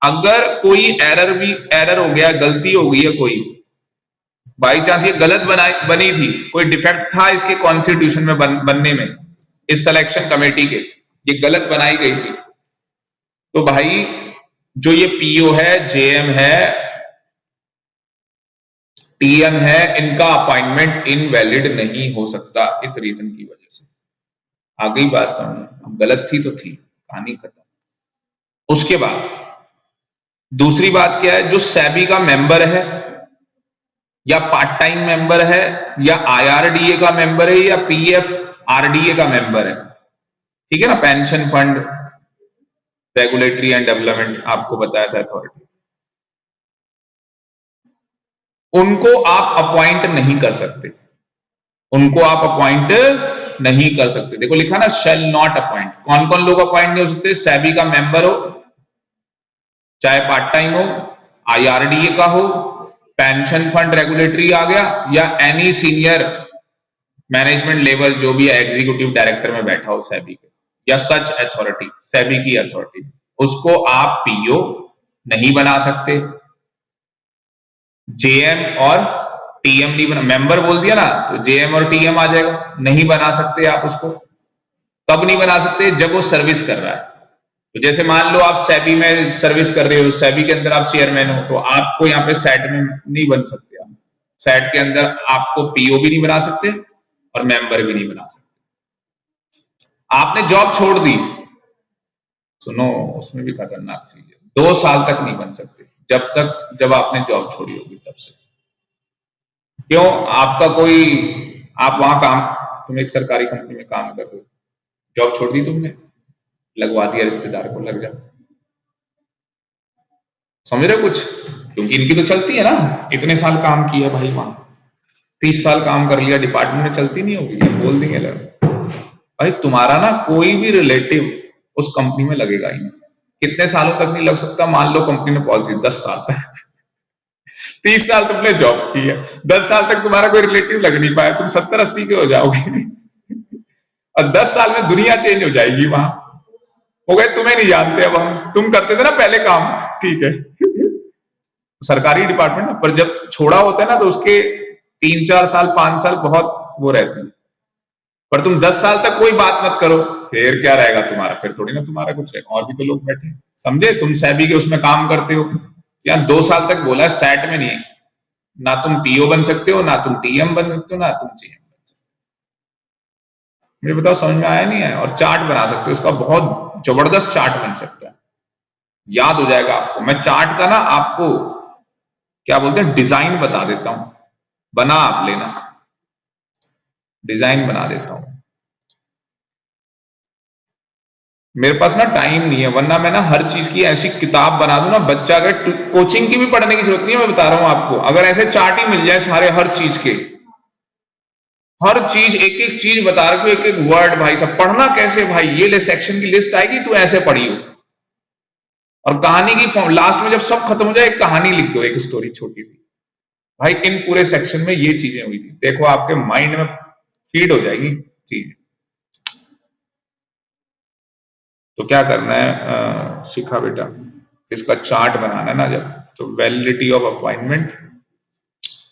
अगर कोई एरर हो गया, गलती हो गई है, कोई बाई चांस ये गलत बनी थी, कोई डिफेक्ट था इसके कॉन्स्टिट्यूशन में बनने में, इस सिलेक्शन कमेटी के, ये गलत बनाई गई थी, तो भाई जो ये पीओ है, जेएम है, टीएम है, इनका अपॉइंटमेंट इनवैलिड नहीं हो सकता इस रीजन की वजह से। आ गई बात समझ, अब गलत थी तो थी, कहानी खत्म। उसके बाद दूसरी बात क्या है, जो सेबी का मेंबर है या पार्ट टाइम मेंबर है या आईआरडीए का मेंबर है या पीएफ आरडीए का मेंबर है, ठीक है ना, pension fund regulatory and development आपको बताया था अथॉरिटी, उनको आप अपॉइंट नहीं कर सकते, उनको आप अपॉइंट नहीं कर सकते। देखो लिखा ना शेल नॉट अपॉइंट, कौन कौन लोग अपॉइंट नहीं हो सकते, सेबी का मेंबर हो, चाहे पार्ट टाइम हो, आईआरडीए का हो, पेंशन फंड रेगुलेटरी आ गया, या एनी सीनियर मैनेजमेंट लेवल जो भी एग्जीक्यूटिव डायरेक्टर में बैठा हो सेबी के, या सच अथॉरिटी, सेबी की अथॉरिटी, उसको आप पीओ नहीं बना सकते। जेएम और टीएम नहीं बना, मेंबर बोल दिया ना तो जेएम और टीएम आ जाएगा, नहीं बना सकते आप उसको। कब नहीं बना सकते, जब वो सर्विस कर रहा है। तो जैसे मान लो आप सेबी में सर्विस कर रहे हो, सेबी के अंदर आप चेयरमैन हो, तो आपको यहाँ पे सेट में नहीं बन सकते, आप सेट के अंदर आपको पीओ भी नहीं बना सकते और मेंबर भी नहीं बना सकते। आपने जॉब छोड़ दी, सुनो उसमें भी खतरनाक चीज है, 2 साल तक नहीं बन सकते, जब आपने जॉब छोड़ी होगी तब से। क्यों, आपका कोई, आप वहां काम, तुम एक सरकारी कंपनी में काम कर रहे हो, जॉब छोड़ दी तुमने, लगवा दिया रिश्तेदार को, लग जा, समझ रहे कुछ, क्योंकि इनकी तो चलती है ना, इतने साल काम किया भाई वहां, 30 साल काम कर लिया, डिपार्टमेंट में चलती नहीं होगी, बोल देंगे लोग भाई तुम्हारा ना कोई भी रिलेटिव उस कंपनी में लगेगा ही नहीं। कितने सालों तक नहीं लग सकता, मान लो कंपनी ने पॉलिसी 10 साल तक 30 साल तुमने जॉब की है, 10 साल तक तुम्हारा कोई रिलेटिव लग नहीं पाया, तुम 70-80 के हो जाओगे और 10 साल में दुनिया चेंज हो जाएगी, वहां हो गए, तुम्हें नहीं जानते अब हम, तुम करते थे ना पहले काम, ठीक है सरकारी डिपार्टमेंट, पर जब छोड़ा होता है ना तो उसके 3-4 साल 5 साल बहुत वो रहती है, पर तुम 10 साल तक कोई बात मत करो, फिर क्या रहेगा तुम्हारा, फिर थोड़ी ना तुम्हारा कुछ रहेगा, और भी तो लोग बैठे, समझे, तुम सेबी के उसमें काम करते हो, या 2 साल तक बोला है, सेट में नहीं है, ना तुम पीओ बन सकते हो, ना तुम टीएम बन सकते हो, ना तुम जीएम बन सकते हो। मुझे बताओ समझ में आया नहीं है। और चार्ट बना सकते हो, उसका बहुत जबरदस्त चार्ट बन सकता है, याद हो जाएगा आपको। मैं चार्ट का ना आपको क्या बोलते हैं, डिजाइन बता देता हूं, बना आप लेना, डिजाइन बना देता हूं। मेरे पास ना टाइम नहीं है, वरना मैं ना हर चीज की ऐसी किताब बना दूं ना, बच्चा अगर कोचिंग की भी पढ़ने की जरूरत नहीं है, मैं बता रहा हूं आपको, अगर ऐसे चार्ट ही मिल जाए सारे, हर चीज के, हर चीज एक एक चीज बता रखी, एक एक वर्ड, भाई सब पढ़ना कैसे, भाई ये ले सेक्शन की लिस्ट आएगी, तू ऐसे पढ़ियो, और कहानी की फॉर्म लास्ट में जब सब खत्म हो जाए, एक कहानी लिख दो, एक स्टोरी छोटी सी, भाई इन पूरे सेक्शन में ये चीजें हुई थी, देखो आपके माइंड में फीड हो जाएगी चीज। तो क्या करना है, सीखा बेटा, इसका चार्ट बनाना है ना जब, तो वैलिडिटी ऑफ अपॉइंटमेंट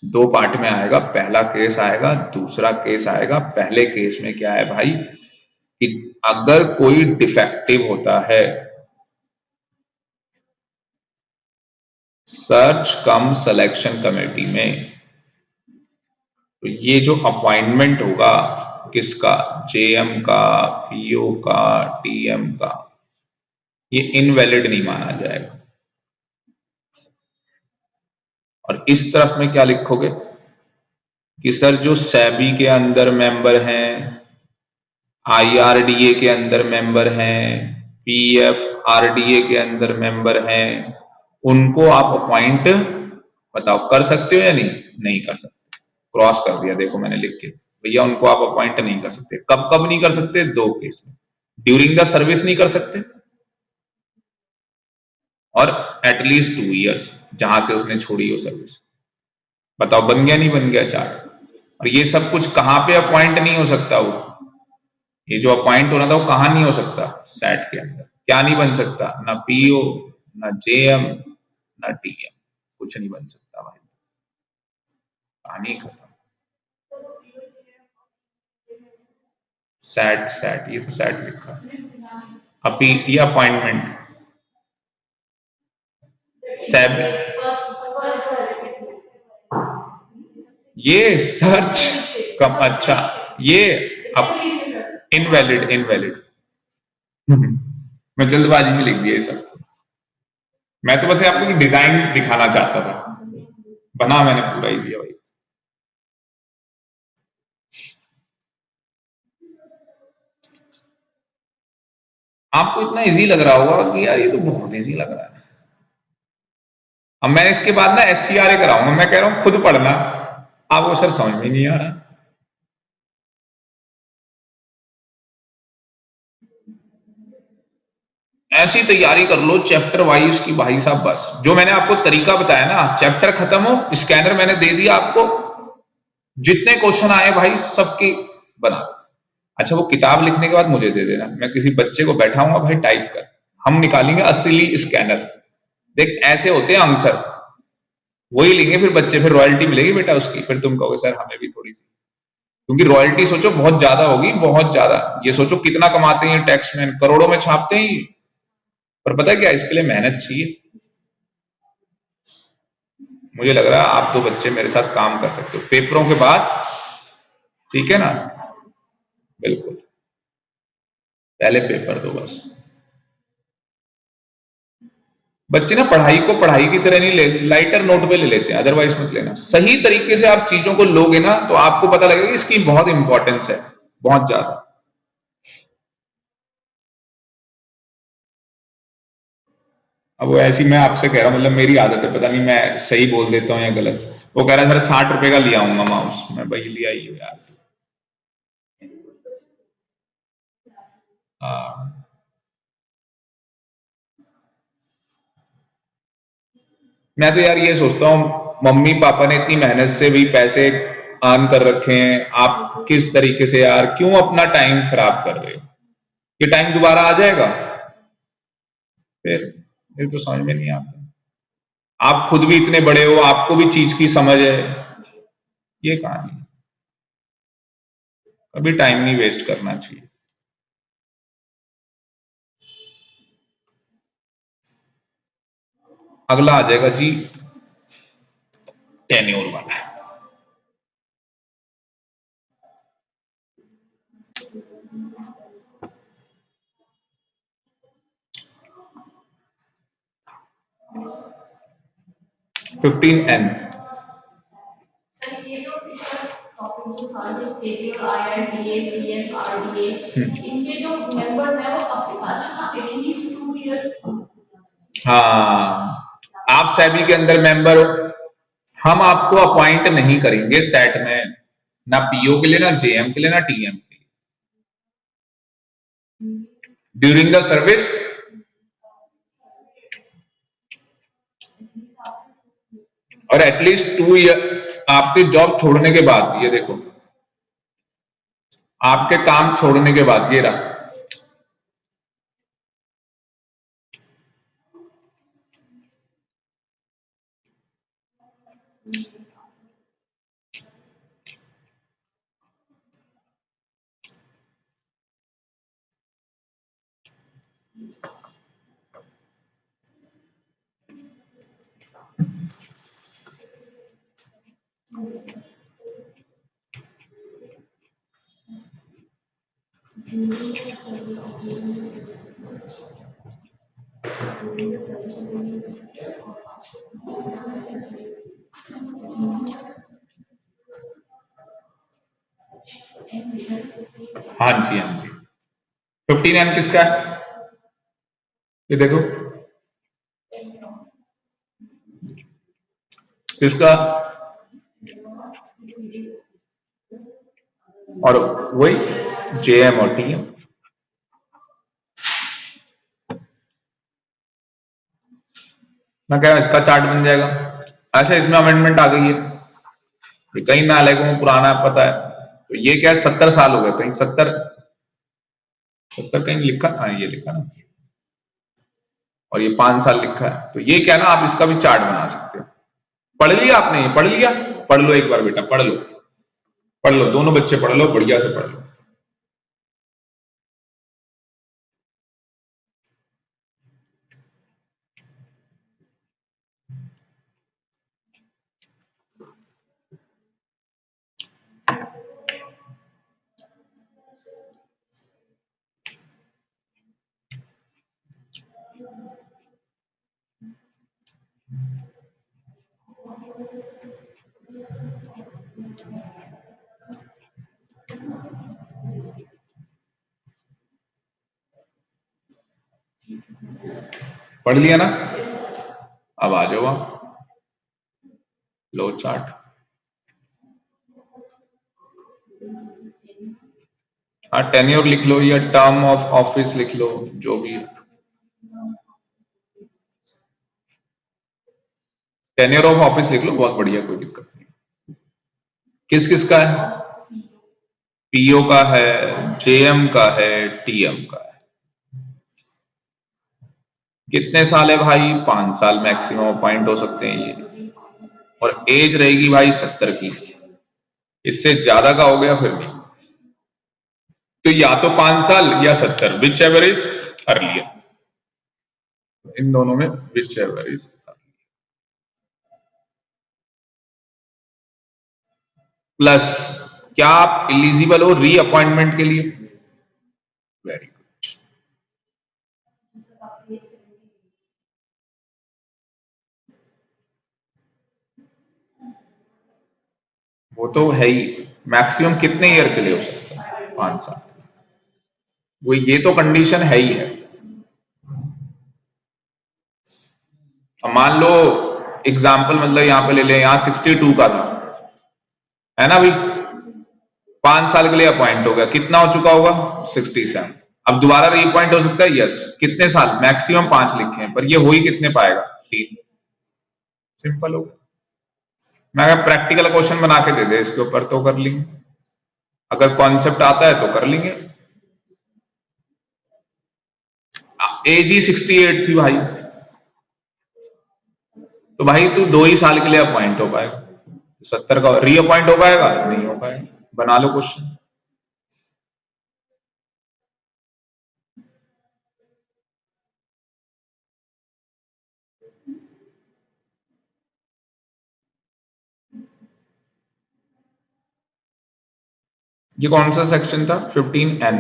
2 पार्ट में आएगा, पहला केस आएगा, दूसरा केस आएगा। पहले केस में क्या है भाई, कि अगर कोई डिफेक्टिव होता है, सर्च कम सिलेक्शन कमेटी में तो ये जो अपॉइंटमेंट होगा किसका, जेएम का, पीओ का, टीएम का, ये इनवैलिड नहीं माना जाएगा। और इस तरफ में क्या लिखोगे कि सर जो सेबी के अंदर मेंबर हैं, आईआरडीए के अंदर मेंबर हैं, पीएफआरडीए के अंदर मेंबर हैं, उनको आप अपॉइंट बताओ कर सकते हो या नहीं, नहीं कर सकते। क्रॉस कर दिया देखो मैंने लिख के, भैया उनको आप अपॉइंट नहीं कर सकते। कब कब नहीं कर सकते, दो केस में, ड्यूरिंग द सर्विस नहीं कर सकते और एटलीस्ट 2 इयर्स जहां से उसने छोड़ी हो सर्विस। बताओ बन गया नहीं बन गया चार्ट। और ये सब कुछ कहां पे अपॉइंट नहीं हो सकता, वो ये जो अपॉइंट होना था वो कहां नहीं हो सकता, सेट के अंदर। क्या नहीं बन सकता, ना पीओ, ना जेएम, ना टीएम, कुछ नहीं बन सकता भाई, कहानी खत्म। सेट सेट ये तो सेट लिखा, अभी ये अपॉइंटमेंट सेब, ये सर्च कम, अच्छा ये अब इनवैलिड इनवैलिड मैं जल्दबाजी में लिख दिया ये सब। मैं तो बस आपको डिजाइन दिखाना चाहता था, बना मैंने पूरा ही दिया भाई। आपको इतना इजी लग रहा होगा कि यार ये तो बहुत इजी लग रहा है। अब मैं इसके बाद ना SCRA कराऊंगा, मैं कह रहा हूं खुद पढ़ना, आपको सर समझ में नहीं आ रहा। ऐसी तैयारी कर लो चैप्टर वाइज की भाई साहब, बस जो मैंने आपको तरीका बताया ना, चैप्टर खत्म हो, स्कैनर मैंने दे दिया आपको, जितने क्वेश्चन आए भाई सबकी बना दो। अच्छा वो किताब लिखने के बाद मुझे दे देना, मैं किसी बच्चे को बैठाऊंगा भाई टाइप कर, हम निकालेंगे असली स्कैनर। देख ऐसे होते हैं आंसर, वही लेंगे फिर बच्चे, फिर रॉयल्टी मिलेगी बेटा उसकी, फिर तुम कहोगे सर हमें भी थोड़ी सी, क्योंकि रॉयल्टी सोचो बहुत ज्यादा होगी, बहुत ज्यादा। ये सोचो कितना कमाते हैं टैक्समैन, करोड़ों में छापते हैं। पर पता है क्या, इसके लिए मेहनत चाहिए। मुझे लग रहा है आप दो बच्चे मेरे साथ काम कर सकते हो पेपरों के बाद, ठीक है ना, बिल्कुल, पहले पेपर दो बस। बच्चे ना पढ़ाई को पढ़ाई की तरह नहीं ले, लाइटर नोट पे ले लेते हैं, अदरवाइज मत लेना। सही तरीके से आप चीजों को लोगे ना तो आपको पता लगेगा कि इसकी बहुत इंपॉर्टेंस है, बहुत ज्यादा। अब वो ऐसी मैं आपसे कह रहा हूँ, मतलब मेरी आदत है, पता नहीं मैं सही बोल देता हूँ या गलत। वो कह रहा है सर 60 रुपए का लिया आऊंगा माउस, मैं भाई लिया ही हूँ यार। हाँ, मैं तो यार ये सोचता हूँ मम्मी पापा ने इतनी मेहनत से भी पैसे अर्न कर रखे हैं, आप किस तरीके से यार क्यों अपना टाइम खराब कर रहे हो। ये टाइम दोबारा आ जाएगा, फिर तो समझ में नहीं आता। आप खुद भी इतने बड़े हो, आपको भी चीज की समझ है, ये कहानी। कभी टाइम नहीं वेस्ट करना चाहिए। अगला आ जाएगा जी टेन्योर वाला। 15N। इनके जो मेंबर्स हैं वो अच्छा एटलीस्ट 2 इयर्स। हाँ, आप सेबी के अंदर मेंबर हो, हम आपको अपॉइंट नहीं करेंगे सेट में, ना पीओ के लिए, ना जेएम के लिए, ना टीएम के लिए, ड्यूरिंग द सर्विस। और एटलीस्ट 2 ईयर आपके जॉब छोड़ने के बाद, ये देखो आपके काम छोड़ने के बाद, ये रहा। हाँ जी, हाँ जी। 15N किसका है? ये देखो किसका, और वही JM और TM। मैं कह रहा इसका चार्ट बन जाएगा। अच्छा, इसमें अमेंडमेंट आ गई है, ये कहीं नालायकों को पुराना पता है। तो ये क्या है, 70 साल हो गए, कहीं 70 कहीं लिखा, हाँ ये लिखा ना, और ये 5 साल लिखा है। तो ये क्या ना, आप इसका भी चार्ट बना सकते हो। पढ़ लिया आपने? पढ़ लिया? पढ़ लो एक बार बेटा, पढ़ लो, पढ़ लो, दोनों बच्चे पढ़ लो, बढ़िया से पढ़ लो। पढ़ लिया ना? अब आ जाओ आप, लो चार्ट। हाँ, टेन्योर लिख लो या टर्म ऑफ ऑफिस लिख लो, जो भी है। टेन्योर ऑफ ऑफिस लिख लो, बहुत बढ़िया, कोई दिक्कत नहीं। किस किस का है? पीओ का है, जेएम का है, टीएम का है। कितने साल है भाई? 5 साल मैक्सिमम अपॉइंट हो सकते हैं ये, और एज रहेगी भाई 70 की। इससे ज्यादा का हो गया फिर भी, तो या तो 5 साल या 70, विच एवर इज अर्लियर, इन दोनों में विच एवर इज। प्लस क्या आप एलिजिबल हो रीअपॉइंटमेंट के लिए? Very good. वो तो है ही, मैक्सिमम कितने ईयर के लिए हो सकता है? 5 साल। वो ये तो कंडीशन है ही है। अब मान लो एग्जाम्पल, मतलब यहां पे ले लें, यहां 62 का था, है ना भाई? 5 साल के लिए अपॉइंट हो गया, कितना हो चुका होगा? 67। अब दोबारा रीअपॉइंट हो सकता है? यस। कितने साल? मैक्सिमम 5 लिखे हैं, पर ये हो ही कितने पाएगा? 3। सिंपल हो गया। मैं अगर प्रैक्टिकल क्वेश्चन बना के दे दे इसके ऊपर तो कर लेंगे, अगर कॉन्सेप्ट आता है तो कर लेंगे। एज ही 68 थी भाई, तो भाई तू 2 ही साल के लिए अपॉइंट हो पाएगा, 70 का रीअपॉइंट हो पाएगा? नहीं हो पाएगा। बना लो क्वेश्चन। ये कौन सा सेक्शन था? 15N।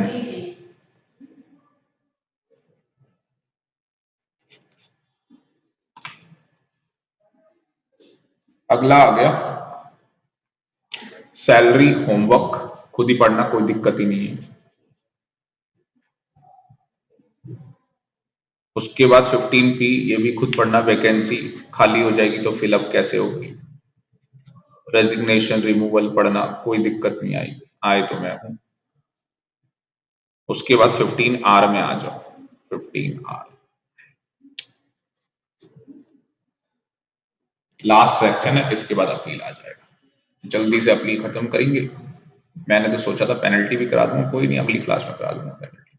अगला आ गया सैलरी होमवर्क, खुद ही पढ़ना, कोई दिक्कत ही नहीं है। उसके बाद 15P, ये भी खुद पढ़ना, वैकेंसी खाली हो जाएगी तो फिलअप कैसे होगी। रेजिग्नेशन रिमूवल पढ़ना, कोई दिक्कत नहीं आएगी, आए तो मैं हूं। उसके बाद 15R में आ जाओ। 15R लास्ट सेक्शन है, इसके बाद अपील आ जाएगा। जल्दी से अपील खत्म करेंगे। मैंने तो सोचा था पेनल्टी भी करा दूंगा, कोई नहीं, अगली क्लास में करा दूंगा पेनल्टी।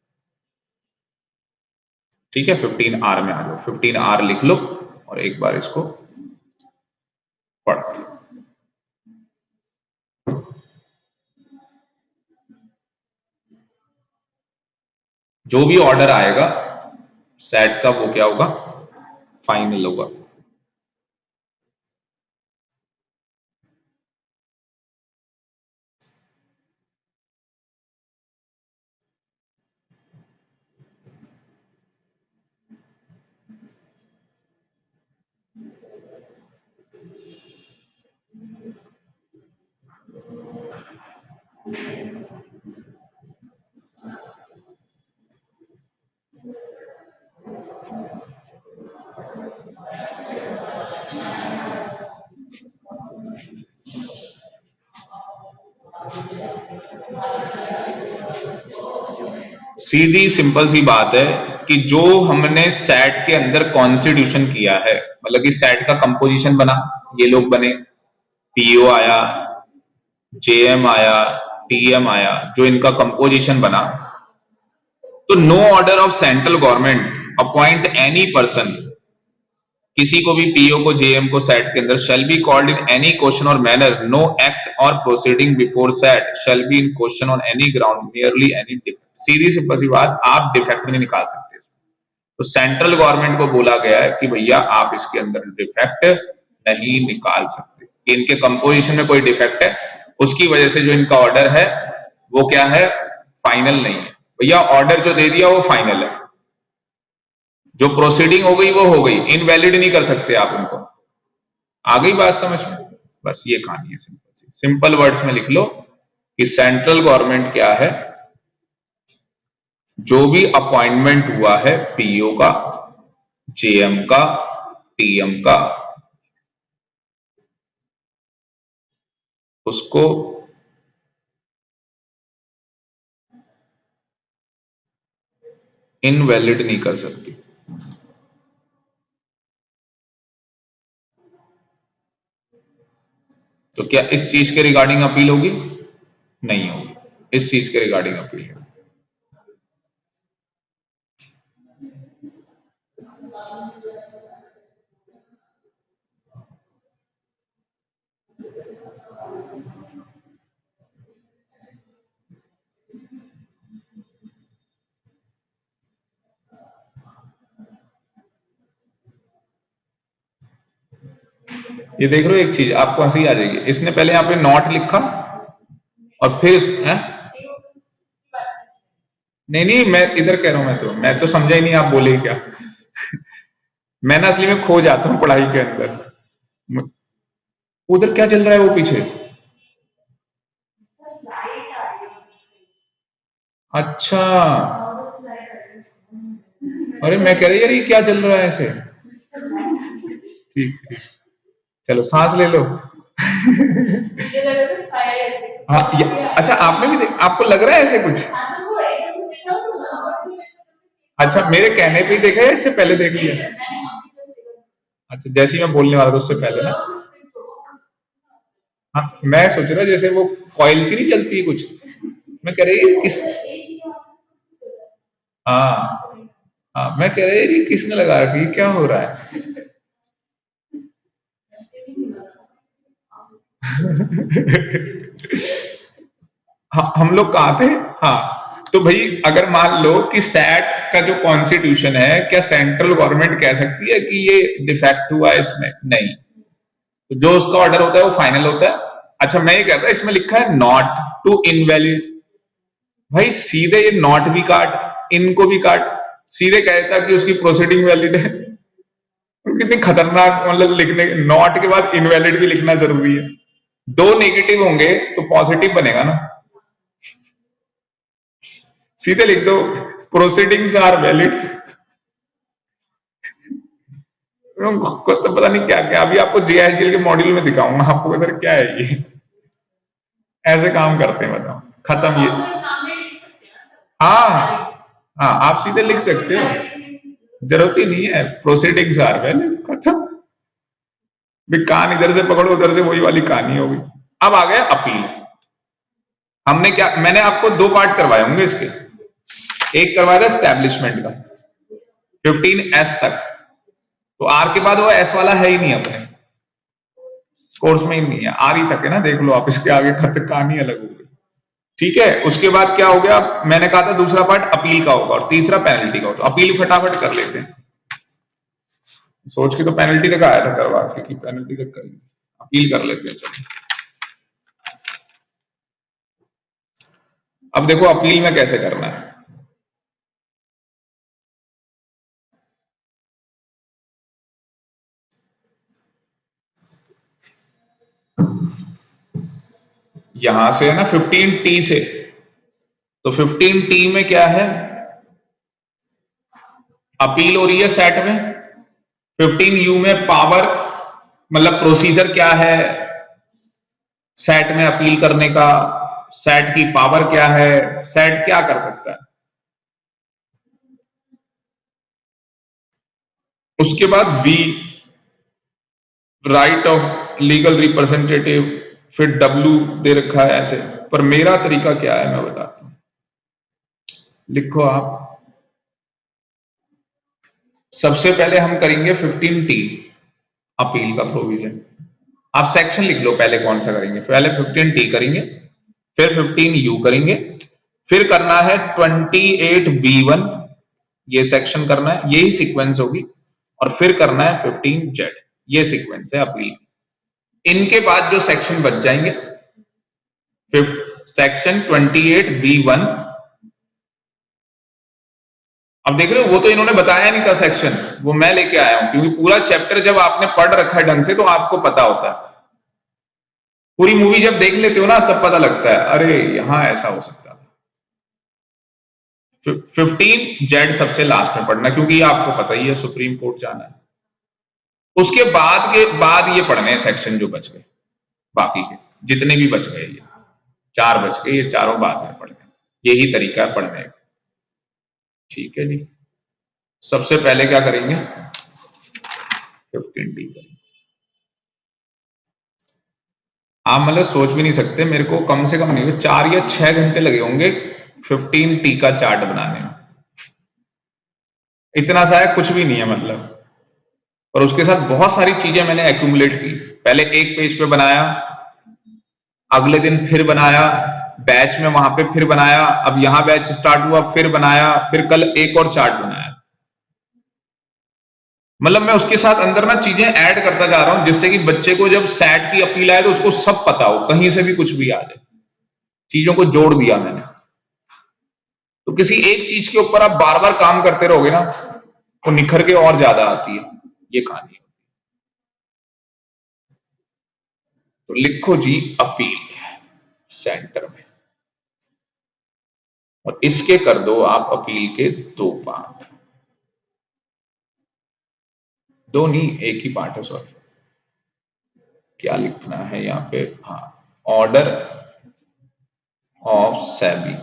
ठीक है, 15R में आ जाओ। 15R लिख लो और एक बार इसको पढ़। जो भी ऑर्डर आएगा सेट का, वो क्या होगा? फाइनल होगा। सीधी सिंपल सी बात है कि जो हमने सेट के अंदर कॉन्स्टिट्यूशन किया है, मतलब कि सेट का कंपोजिशन बना, ये लोग बने, पीओ आया, जेएम आया, टीएम आया, जो इनका कंपोजिशन बना, तो no order of central government appoint any person, किसी को भी पीओ को जेएम को सेट के अंदर, shall be called in any question or manner, no act or proceeding before SAT shall be in question on any ground nearly any defect. सीधी simple सी बात, आप डिफेक्ट नहीं निकाल सकते। तो सेंट्रल गवर्नमेंट को बोला गया है कि भैया आप इसके अंदर डिफेक्ट नहीं निकाल सकते, इनके कंपोजिशन में कोई डिफेक्ट है, उसकी वजह से जो इनका ऑर्डर है वो क्या है, फाइनल नहीं है। भैया ऑर्डर जो दे दिया वो फाइनल है, जो प्रोसीडिंग हो गई वो हो गई, इनवैलिड नहीं कर सकते आप उनको। आ गई बात समझ में? बस ये कहानी है सिंपल सी, सिंपल वर्ड्स में लिख लो कि सेंट्रल गवर्नमेंट क्या है, जो भी अपॉइंटमेंट हुआ है पीओ का, जेएम का, टीएम का, उसको इनवैलिड नहीं कर सकती। तो क्या इस चीज के रिगार्डिंग अपील होगी? नहीं होगी, इस चीज के रिगार्डिंग अपील होगी। ये देख लो एक चीज आपको हंसी आ जाएगी, इसने पहले यहाँ पे नॉट लिखा और फिर है? नहीं नहीं, मैं इधर कह रहा हूं, मैं तो समझा ही नहीं आप बोले क्या। मैं ना असली में खो जाता हूँ पढ़ाई के अंदर। उधर क्या चल रहा है वो पीछे? अच्छा, अरे मैं कह रही यार ये क्या चल रहा है ऐसे। ठीक ठीक, चलो सांस ले लो। हाँ अच्छा, आपने भी आपको लग रहा है ऐसे कुछ? अच्छा, मेरे कहने पे ही देखा है, इससे पहले देख लिया? अच्छा, जैसे ही मैं बोलने वाला था उससे पहले ना। हाँ, मैं सोच रहा जैसे वो कॉइल सी नहीं चलती है कुछ, मैं कह रही किस, हाँ हाँ, मैं कह रही किसने लगा रखी, क्या हो रहा है? हाँ, हम लोग कहाँ थे? हाँ, तो भाई अगर मान लो कि सैट का जो कॉन्स्टिट्यूशन है, क्या सेंट्रल गवर्नमेंट कह सकती है कि ये डिफेक्ट हुआ है इसमें? नहीं, तो जो उसका ऑर्डर होता है वो फाइनल होता है। अच्छा, मैं ये कहता इसमें लिखा है नॉट टू इनवैलिड, भाई सीधे ये नॉट भी काट, इनको भी काट, सीधे कहता कि उसकी प्रोसीडिंग वैलिड है। कितनी खतरनाक, मतलब लिखने नॉट के बाद इनवैलिड भी लिखना जरूरी है। दो नेगेटिव होंगे तो पॉजिटिव बनेगा ना, सीधे लिख दो प्रोसीडिंग्स आर वैलिड। को तो पता नहीं क्या क्या, अभी आपको जीआईजीएल के मॉड्यूल में दिखाऊंगा आपको सर क्या है ये, ऐसे काम करते हैं, बताओ खत्म ये। हाँ हाँ, आप सीधे लिख सकते हो, जरूरत ही नहीं है, प्रोसीडिंग्स आर वैलिड, खत्म। भी कान इधर से पकड़ो उधर से, वही वाली कहानी होगी। अब आ गया अपील। हमने क्या, मैंने आपको दो पार्ट करवाए होंगे इसके, एक करवाया था स्टैब्लिशमेंट का 15S तक, तो आर के बाद वो एस वाला है ही नहीं अपने कोर्स में, ही नहीं है, आर ही तक है ना, देख लो आप, इसके आगे खत कहानी अलग हो गई। ठीक है, उसके बाद क्या हो गया, मैंने कहा था दूसरा पार्ट अपील का होगा और तीसरा पेनल्टी का होगा, तो अपील फटाफट कर लेते हैं, सोच के तो पेनल्टी तक आया था करवा के कि पेनल्टी तक करेंगे, अपील कर लेते हैं। चलो अब देखो अपील में कैसे करना है। यहां से है ना 15T से, तो 15T में क्या है, अपील हो रही है सेट में। 15U में पावर, मतलब प्रोसीजर क्या है सेट में अपील करने का, सेट की पावर क्या है, सेट क्या कर सकता है। उसके बाद V, right of legal representative, फिर डब्ल्यू दे रखा है ऐसे। पर मेरा तरीका क्या है मैं बताता हूं। लिखो आप, सबसे पहले हम करेंगे 15T अपील का प्रोविजन। आप सेक्शन लिख लो पहले कौन सा करेंगे। पहले 15T करेंगे, फिर 15U करेंगे, फिर करना है 28B1, ये सेक्शन करना है, यही सीक्वेंस होगी, और फिर करना है 15Z, ये सीक्वेंस है अपील। इनके बाद जो सेक्शन बच जाएंगे, सेक्शन 28B1, अब देख रहे हो वो तो इन्होंने बताया नहीं था सेक्शन, वो मैं लेके आया हूं, क्योंकि पूरा चैप्टर जब आपने पढ़ रखा है ढंग से तो आपको पता होता है। पूरी मूवी जब देख लेते हो ना तब पता लगता है, अरे यहां ऐसा हो सकता था। 15Z सबसे लास्ट में पढ़ना, क्योंकि आपको पता ही है सुप्रीम कोर्ट जाना है। उसके बाद के बाद ये पढ़ने हैं सेक्शन जो बच गए, बाकी के जितने भी बच गए, ये 4 बच गए, ये चारों बाद में पढ़ने। यही तरीका है पढ़ने का, ठीक है जी। सबसे पहले क्या करेंगे, 15T करेंगे। आप मतलब सोच भी नहीं सकते, मेरे को कम से कम नहीं 4 या 6 घंटे लगे होंगे 15T का चार्ट बनाने में। इतना सा है, कुछ भी नहीं है मतलब। और उसके साथ बहुत सारी चीजें मैंने एक्यूमुलेट की। पहले एक पेज पे बनाया, अगले दिन फिर बनाया, बैच में वहां पे फिर बनाया, अब यहां बैच स्टार्ट हुआ फिर बनाया, फिर कल एक और चार्ट बनाया। मतलब मैं उसके साथ अंदर ना चीजें ऐड करता जा रहा हूं, जिससे कि बच्चे को जब सैट की अपील आए तो उसको सब पता हो, कहीं से भी कुछ भी आ जाए। चीजों को जोड़ दिया मैंने। तो किसी एक चीज के ऊपर आप बार बार काम करते रहोगे ना, तो निखर के और ज्यादा आती है ये कहानी। तो लिखो जी अपील सेंटर में, और इसके कर दो आप अपील के 2 पार्ट। 2 नहीं, एक ही पार्ट है, सॉरी। क्या लिखना है यहां पे, हाँ, ऑर्डर ऑफ सेबी,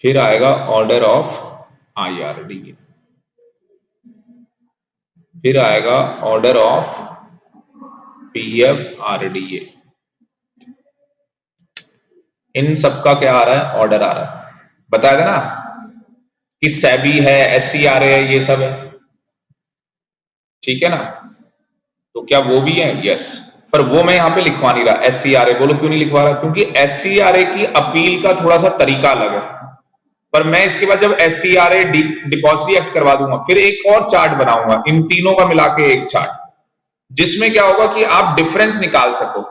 फिर आएगा ऑर्डर ऑफ IRDA, फिर आएगा ऑर्डर ऑफ PFRDA। इन सबका क्या आ रहा है, ऑर्डर आ रहा है। बताया ना कि सेबी है, SCRA है, ये सब है, ठीक है ना। तो क्या वो भी है, यस। पर वो मैं यहां पे लिखवा नहीं रहा SCRA। बोलो क्यों नहीं लिखवा रहा, क्योंकि SCRA की अपील का थोड़ा सा तरीका अलग है। पर मैं इसके बाद जब SCRA डिपॉजिटरी एक्ट करवा दूंगा, फिर एक और चार्ट बनाऊंगा इन तीनों का मिला के एक चार्ट, जिसमें क्या होगा कि आप डिफरेंस निकाल सको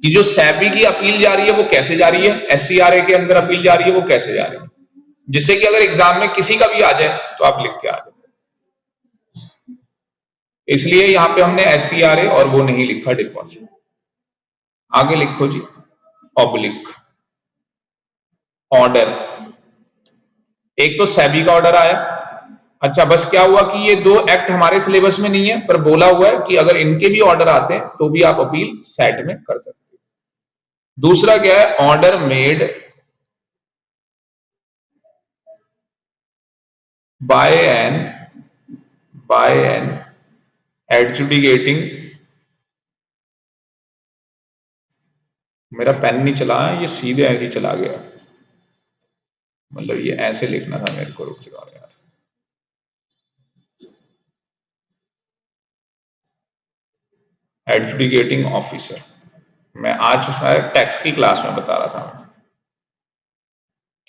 कि जो सेबी की अपील जा रही है वो कैसे जा रही है, SCRA के अंदर अपील जा रही है वो कैसे जा रही है, जिससे कि अगर एग्जाम में किसी का भी आ जाए तो आप लिख के आ जाए। इसलिए यहां पे हमने SCRA और वो नहीं लिखा डिपॉजिट। आगे लिखो जी, पब्लिक ऑर्डर। एक तो सेबी का ऑर्डर आया, अच्छा बस क्या हुआ कि ये 2 एक्ट हमारे सिलेबस में नहीं है, पर बोला हुआ है कि अगर इनके भी ऑर्डर आते हैं तो भी आप अपील सेट में कर सकते हैं। दूसरा क्या है, order made by an adjudicating, मेरा पेन नहीं चला है, ये सीधे ऐसे ही चला गया, मतलब ये ऐसे लिखना था मेरे को, रुक जाओ यार। एडजुडिकेटिंग ऑफिसर, मैं आज टैक्स की क्लास में बता रहा था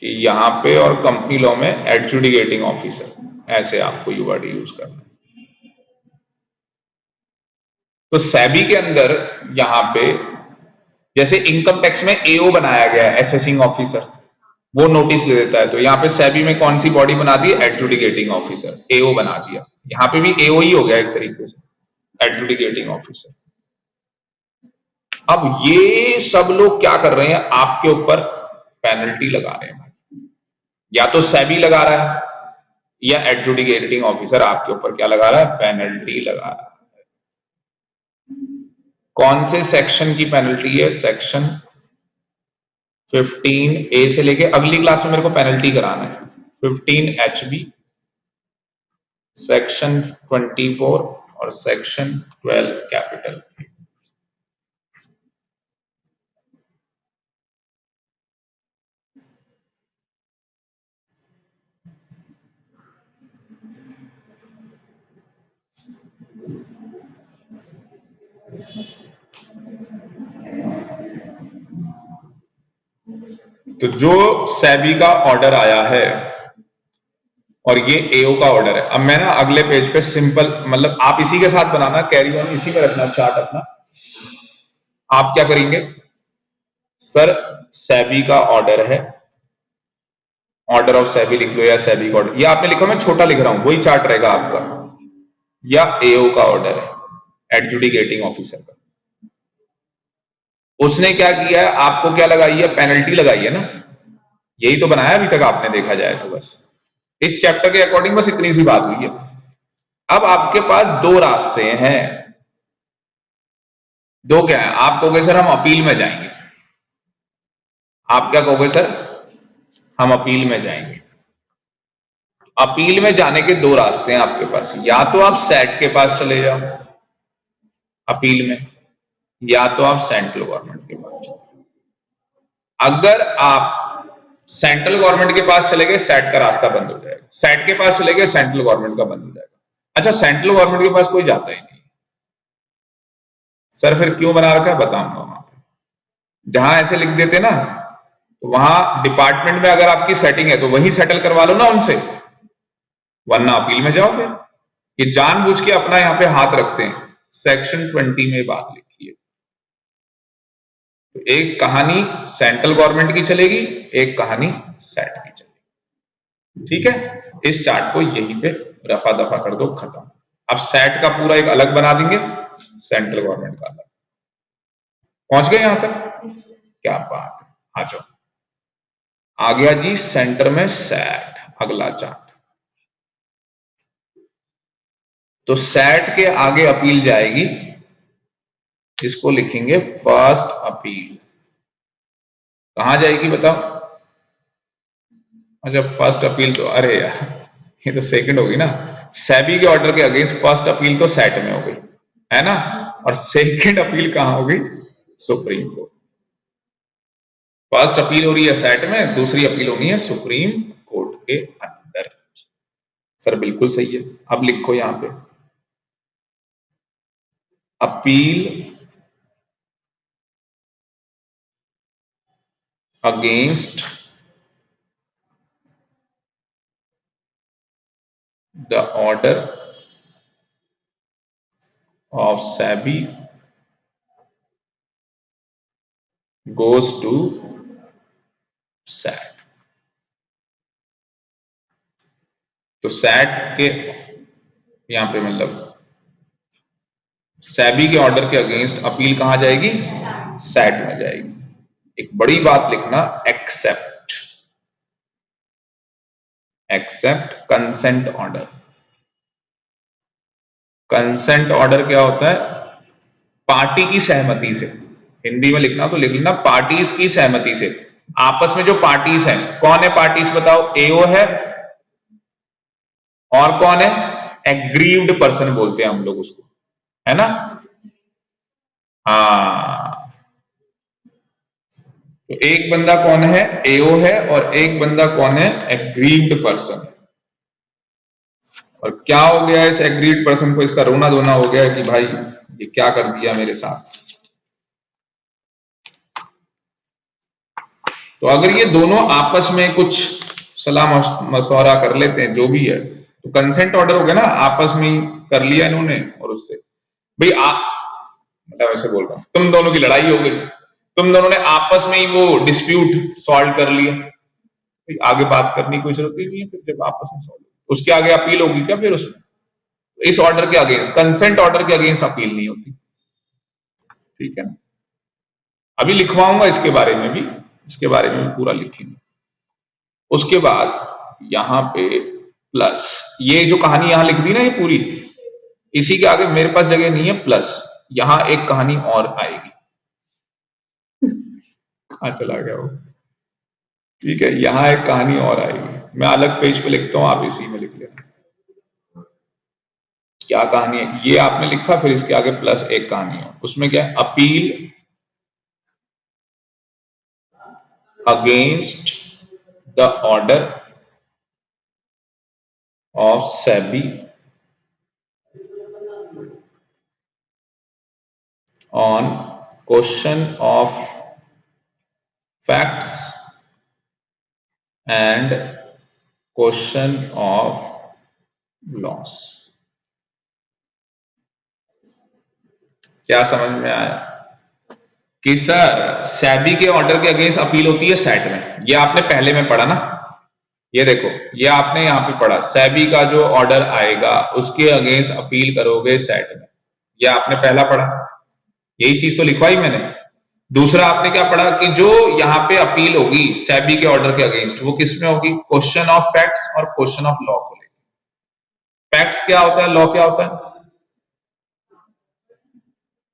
कि यहां पे और कंपनी लॉ में एडजुडिकेटिंग ऑफिसर, ऐसे आपको ये वर्ड यूज करना है। तो सेबी के अंदर यहां पे जैसे इनकम टैक्स में AO बनाया गया है, असेसिंग ऑफिसर, वो नोटिस दे देता है। तो यहाँ पे सेबी में कौन सी बॉडी बना दी, एडजुडिकेटिंग ऑफिसर, AO बना दिया। यहाँ पे भी AO ही हो गया एक तरीके से, एडजुडिकेटिंग ऑफिसर। अब ये सब लोग क्या कर रहे हैं, आपके ऊपर पेनल्टी लगा रहे हैं। या तो सेबी लगा रहा है या एडजुडिकेटिंग ऑफिसर आपके ऊपर क्या लगा रहा है, पेनल्टी लगा रहा है। कौन से सेक्शन की पेनल्टी है, सेक्शन 15A से लेके अगली क्लास में मेरे को पेनल्टी कराना है। 15 HB, सेक्शन 24 और सेक्शन 12 कैपिटल। तो जो सेबी का ऑर्डर आया है और ये एओ का ऑर्डर है, अब मैं ना अगले पेज पे सिंपल, मतलब आप इसी के साथ बनाना, कैरी ऑन इसी पे रखना चार्ट अपना। आप क्या करेंगे, सर सेबी का ऑर्डर है, ऑर्डर ऑफ सेबी लिख लो या सेबी का ऑर्डर, या आपने लिखा, मैं छोटा लिख रहा हूं, वही चार्ट रहेगा आपका, या एओ का ऑर्डर है एडजुडिकेटिंग ऑफिसर का। उसने क्या किया है, आपको क्या लगाई है, पेनल्टी लगाई है ना, यही तो बनाया अभी तक आपने देखा जाए तो। बस इस चैप्टर के अकॉर्डिंग बस इतनी सी बात हुई है। अब आपके पास दो रास्ते हैं, दो क्या है, आप कहोगे सर हम अपील में जाएंगे, आप क्या कहोगे सर, हम अपील में जाएंगे। अपील में जाने के दो रास्ते हैं आपके पास, या तो आप सेट के पास चले जाओ अपील में, या तो आप सेंट्रल गवर्नमेंट के पास चले जाओ। अगर आप सेंट्रल गवर्नमेंट के पास चले गए, सेट का रास्ता बंद हो जाएगा, सेट के पास चले गए, सेंट्रल गवर्नमेंट का बंद हो जाएगा। अच्छा, सेंट्रल गवर्नमेंट के पास कोई जाता ही नहीं, सर फिर क्यों बना रखा है, बताऊंगा वहां पे। जहां ऐसे लिख देते ना, तो वहां डिपार्टमेंट में अगर आपकी सेटिंग है तो वही सेटल करवा लो ना उनसे, वरना अपील में जाओ। फिर ये जानबूझ के अपना यहां पे हाथ रखते हैं। सेक्शन 20 में बात लिखी है, तो एक कहानी सेंट्रल गवर्नमेंट की चलेगी, एक कहानी सेट की चलेगी, ठीक है। इस चार्ट को यहीं पे रफा दफा कर दो, खत्म। अब सेट का पूरा एक अलग बना देंगे, सेंट्रल गवर्नमेंट का अलग। पहुंच गए यहां तक, क्या बात है, आ जाओ। आ गया जी सेंटर में सेट, अगला चार्ट। तो सेट के आगे अपील जाएगी, इसको लिखेंगे फर्स्ट अपील। कहां जाएगी बताओ, अच्छा फर्स्ट अपील तो, अरे यार ये तो सेकंड होगी ना, सेबी के ऑर्डर के अगेंस्ट फर्स्ट अपील तो सेट में हो गई है ना, और सेकंड अपील कहां हो गई, सुप्रीम कोर्ट। फर्स्ट अपील हो रही है सेट में, दूसरी अपील होनी है सुप्रीम कोर्ट के अंदर। सर बिल्कुल सही है। अब लिखो यहां पे, appeal against the order of SEBI goes to set. तो सेट के यहां पे मतलब सेबी के ऑर्डर के अगेंस्ट अपील कहां जाएगी, सेट में जाएगी। एक बड़ी बात लिखना, except, except consent order. Consent order क्या होता है, पार्टी की सहमति से, हिंदी में लिखना तो लिख लेना, पार्टीज की सहमति से। आपस में जो पार्टीज हैं, कौन है पार्टीज बताओ, एओ है और कौन है, एग्रीव्ड पर्सन बोलते हैं हम लोग उसको, है ना। हाँ, तो एक बंदा कौन है, एओ है, और एक बंदा कौन है, एग्रीव्ड पर्सन। और क्या हो गया इस एग्रीड पर्सन को, इसका रोना धोना हो गया कि भाई ये क्या कर दिया मेरे साथ। तो अगर ये दोनों आपस में कुछ सलाह मशवरा कर लेते हैं, जो भी है, तो कंसेंट ऑर्डर हो गया ना, आपस में ही कर लिया इन्होंने, और उससे भाई आप, मतलब ऐसे बोल रहा हूं, तुम दोनों की लड़ाई हो गई, तुम दोनों ने आपस में ही वो डिस्प्यूट सॉल्व कर लिया, आगे बात करने की कोई जरूरत ही नहीं है। फिर जब आपस में सॉल्व, उसके आगे अपील होगी क्या फिर उसमें, इस ऑर्डर के अगेंस्ट, कंसेंट ऑर्डर के अगेंस्ट अपील नहीं होती, ठीक है ना। अभी लिखवाऊंगा इसके बारे में भी, इसके बारे में भी पूरा लिखेंगे। उसके बाद यहां पे प्लस, ये जो कहानी यहां लिख दी ना ये पूरी, इसी के आगे मेरे पास जगह नहीं है, प्लस यहां एक कहानी और आएगी। कहां चला गया वो, ठीक है, यहां एक कहानी और आएगी, मैं अलग पेज पे लिखता हूं, आप इसी में लिख लेना। क्या कहानी है ये आपने लिखा, फिर इसके आगे प्लस एक कहानी है, उसमें क्या है, appeal against the order of SEBI on question of facts and question of loss. क्या समझ में आया कि सर सेबी के ऑर्डर के अगेंस्ट अपील होती है सेट में, ये आपने पहले में पढ़ा ना, ये देखो ये आपने यहां पे पढ़ा, सेबी का जो ऑर्डर आएगा उसके अगेंस्ट अपील करोगे सेट में, ये आपने पहला पढ़ा, यही चीज तो लिखवाई मैंने। दूसरा आपने क्या पढ़ा कि जो यहाँ पे अपील होगी सेबी के ऑर्डर के अगेंस्ट, वो किस में होगी, क्वेश्चन ऑफ फैक्ट्स और क्वेश्चन ऑफ लॉ को लेकर। फैक्ट्स क्या होता है, लॉ क्या होता है,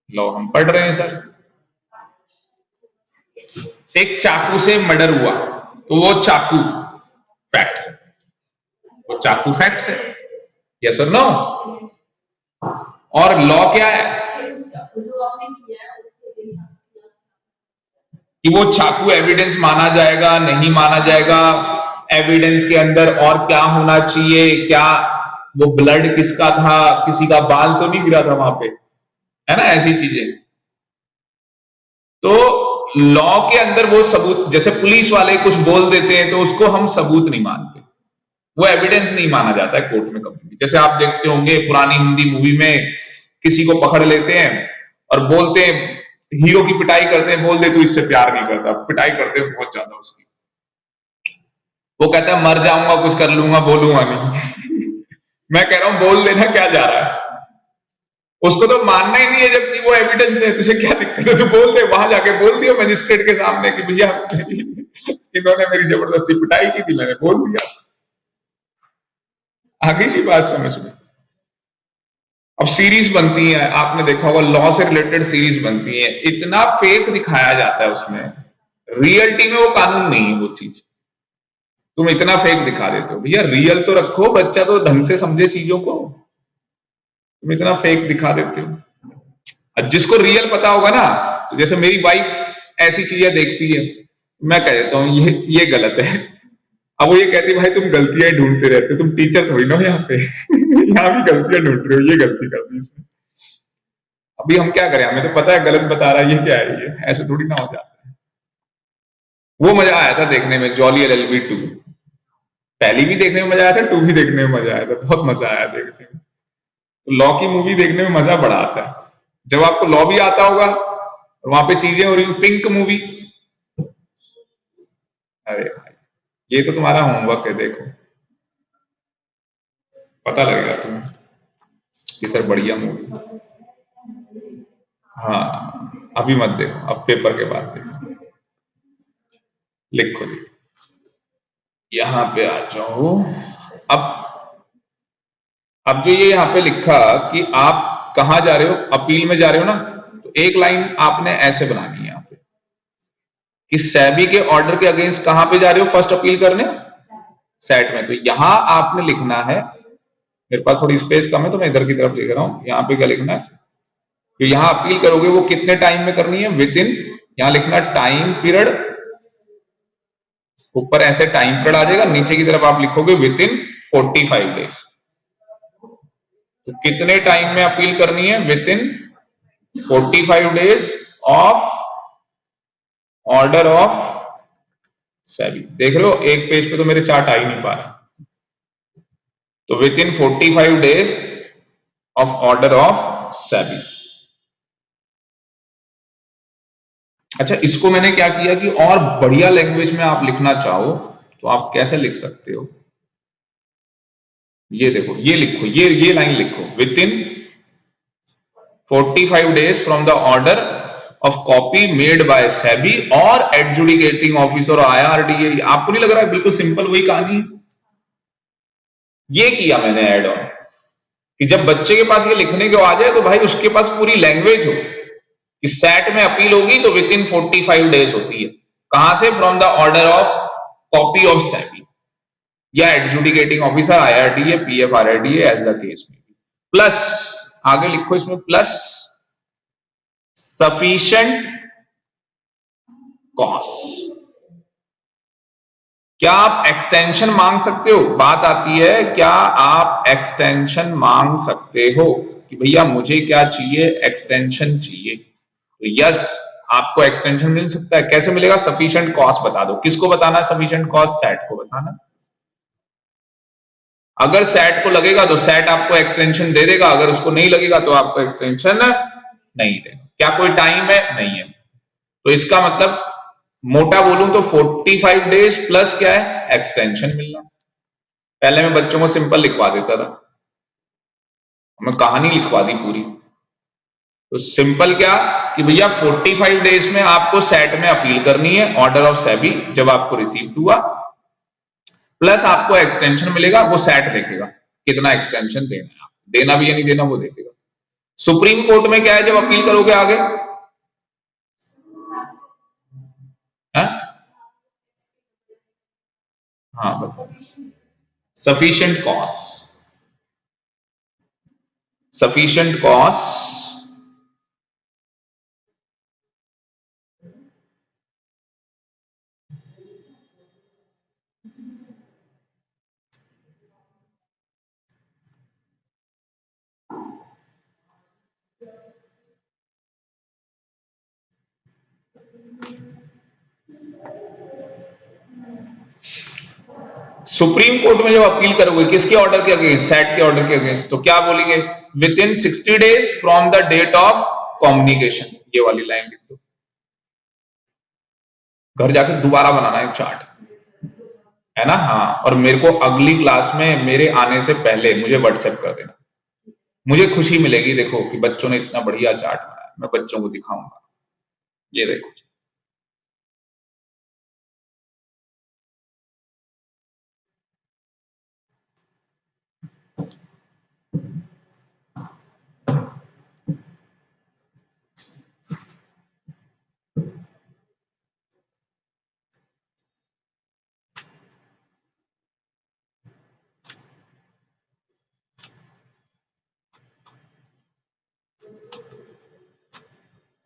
लॉ हम पढ़ रहे हैं सर। एक चाकू से मर्डर हुआ तो वो चाकू फैक्ट्स है, वो चाकू फैक्ट्स है, यस और नो। और लॉ क्या है कि वो चाकू एविडेंस माना जाएगा नहीं माना जाएगा, एविडेंस के अंदर और क्या होना चाहिए, क्या वो ब्लड किसका था, किसी का बाल तो नहीं गिरा था वहां पे, है ना, ऐसी चीजें। तो लॉ के अंदर वो सबूत, जैसे पुलिस वाले कुछ बोल देते हैं तो उसको हम सबूत नहीं मानते, वो एविडेंस नहीं माना जाता है कोर्ट में कभी भी। जैसे आप देखते होंगे पुरानी हिंदी मूवी में किसी को पकड़ लेते हैं और बोलते हैं, हीरो की पिटाई करते हैं, बोल दे तू इससे प्यार नहीं करता, पिटाई करते हैं बहुत ज्यादा उसकी, वो कहता है मर जाऊंगा कुछ कर लूंगा बोलूंगा नहीं मैं कह रहा हूं बोल देना, क्या जा रहा है, उसको तो मानना ही नहीं है जबकि वो एविडेंस है, तुझे क्या दिक्कत है, तो बोल दे, वहां जाके बोल दिया मजिस्ट्रेट के सामने कि भैया इन्होंने मेरी जबरदस्ती पिटाई की थी, मैंने बोल दिया, आगे सी बात समझ में। अब सीरीज बनती है, आपने देखा होगा लॉ से रिलेटेड सीरीज बनती है, इतना फेक दिखाया जाता है उसमें, रियलिटी में वो कानून नहीं है वो चीज, तुम इतना फेक दिखा देते हो, भैया रियल तो रखो, बच्चा तो ढंग से समझे चीजों को, तुम इतना फेक दिखा देते हो। अब जिसको रियल पता होगा ना, तो जैसे मेरी वाइफ ऐसी चीजें देखती है, मैं कह देता हूँ ये गलत है, अब वो ये कहती है भाई तुम गलतियां ढूंढते रहते हो, तुम टीचर थोड़ी ना हो यहाँ पे यहाँ भी गलतियां ढूंढ रहे हो, ये गलती कर दी इसने, अभी हम क्या करें, हमें तो पता है गलत बता रहा है, ये क्या है, ये ऐसे थोड़ी ना हो जाता है। वो मजा आया था देखने में, जॉली LLB 2, पहली भी देखने में मजा आया था, 2 भी देखने में मजा आया था, बहुत मजा आया देखने में। तो लॉ की मूवी देखने में मजा बड़ा आता है जब आपको लॉ भी आता होगा और वहां पे चीजें हो रही, पिंक मूवी, अरे भाई ये तो तुम्हारा होमवर्क है, देखो पता लगेगा तुम्हें कि सर बढ़िया मूवी। हाँ अभी मत देखो, अब पेपर के बाद देखो, लिखो जी, यहां पे आ जाओ। अब जो ये यहाँ पे लिखा कि आप कहां जा रहे हो, अपील में जा रहे हो ना, तो एक लाइन आपने ऐसे बनानी है यहाँ पे कि सेबी के ऑर्डर के अगेंस्ट कहां पे जा रहे हो, फर्स्ट अपील करने सेट में। तो यहां आपने लिखना है, मेरे पास थोड़ी स्पेस कम है तो मैं इधर की तरफ लिख रहा हूं, यहाँ पे क्या लिखना है, तो यहां अपील करोगे वो कितने टाइम में करनी है, विद इन, यहां लिखना टाइम पीरियड, ऊपर ऐसे टाइम पीरियड आ जाएगा, नीचे की तरफ आप लिखोगे विद इन 45 डेज। तो कितने टाइम में अपील करनी है, with in 45 days of order of SEBI. देख रहे हो एक पेज पे तो मेरे चार्ट आ ही नहीं पा रहा, तो with in 45 days of order of SEBI. अच्छा इसको मैंने क्या किया कि और बढ़िया लैंग्वेज में आप लिखना चाहो तो आप कैसे लिख सकते हो, ये देखो, ये लिखो, ये लाइन लिखो, with in 45 days from the order of copy made by SEBI और एडजुडिकेटिंग ऑफिसर IRDA। आपको नहीं लग रहा है बिल्कुल सिंपल वही कहानी है, ये किया मैंने ऐड ऑन कि जब बच्चे के पास ये लिखने को आ जाए तो भाई उसके पास पूरी लैंग्वेज हो कि सेट में अपील होगी तो विद इन 45 डेज होती है, कहां से, from the order of copy of SEBI या adjudicating officer IRDA PF RIDA as the case में, प्लस आगे लिखो इसमें प्लस सफिशिएंट कॉस्ट। क्या आप एक्सटेंशन मांग सकते हो? बात आती है क्या आप एक्सटेंशन मांग सकते हो कि भैया मुझे क्या चाहिए, एक्सटेंशन चाहिए, तो यस आपको एक्सटेंशन मिल सकता है। कैसे मिलेगा? सफिशिएंट कॉस्ट बता दो। किसको बताना है सफिशिएंट कॉस्ट? सेट को बताना। अगर सेट को लगेगा तो सेट आपको एक्सटेंशन दे देगा, अगर उसको नहीं लगेगा तो आपको एक्सटेंशन नहीं देगा। क्या कोई टाइम है? नहीं है। तो इसका मतलब मोटा बोलूं तो 45 डेज प्लस क्या है? एक्सटेंशन मिलना। पहले मैं बच्चों को सिंपल लिखवा देता था, मैं कहानी लिखवा दी पूरी। तो सिंपल क्या कि भैया 45 डेज में आपको सेट में अपील करनी है, ऑर्डर ऑफ सेबी जब आपको रिसीव हुआ, प्लस आपको एक्सटेंशन मिलेगा, वो सेट देखेगा कितना एक्सटेंशन देना है, देना भी या नहीं देना वो देखेगा। सुप्रीम कोर्ट में क्या है, जब अपील करोगे आगे है? हाँ बताओ। Sufficient cost, sufficient cost Supreme Court में जब अपील करोगे किसके ऑर्डर के अगेंस्ट? सेट के ऑर्डर के अगेंस्ट, तो क्या बोलेंगे? Within 60 days from the date of communication, ये वाली लाइन लिख दो। घर जाकर दोबारा बनाना है चार्ट, है ना? हाँ, और मेरे को अगली क्लास में मेरे आने से पहले मुझे व्हाट्सएप कर देना, मुझे खुशी मिलेगी। देखो कि बच्चों ने इतना बढ़िया चार्ट बनाया, मैं बच्चों को दिखाऊंगा, ये देखो।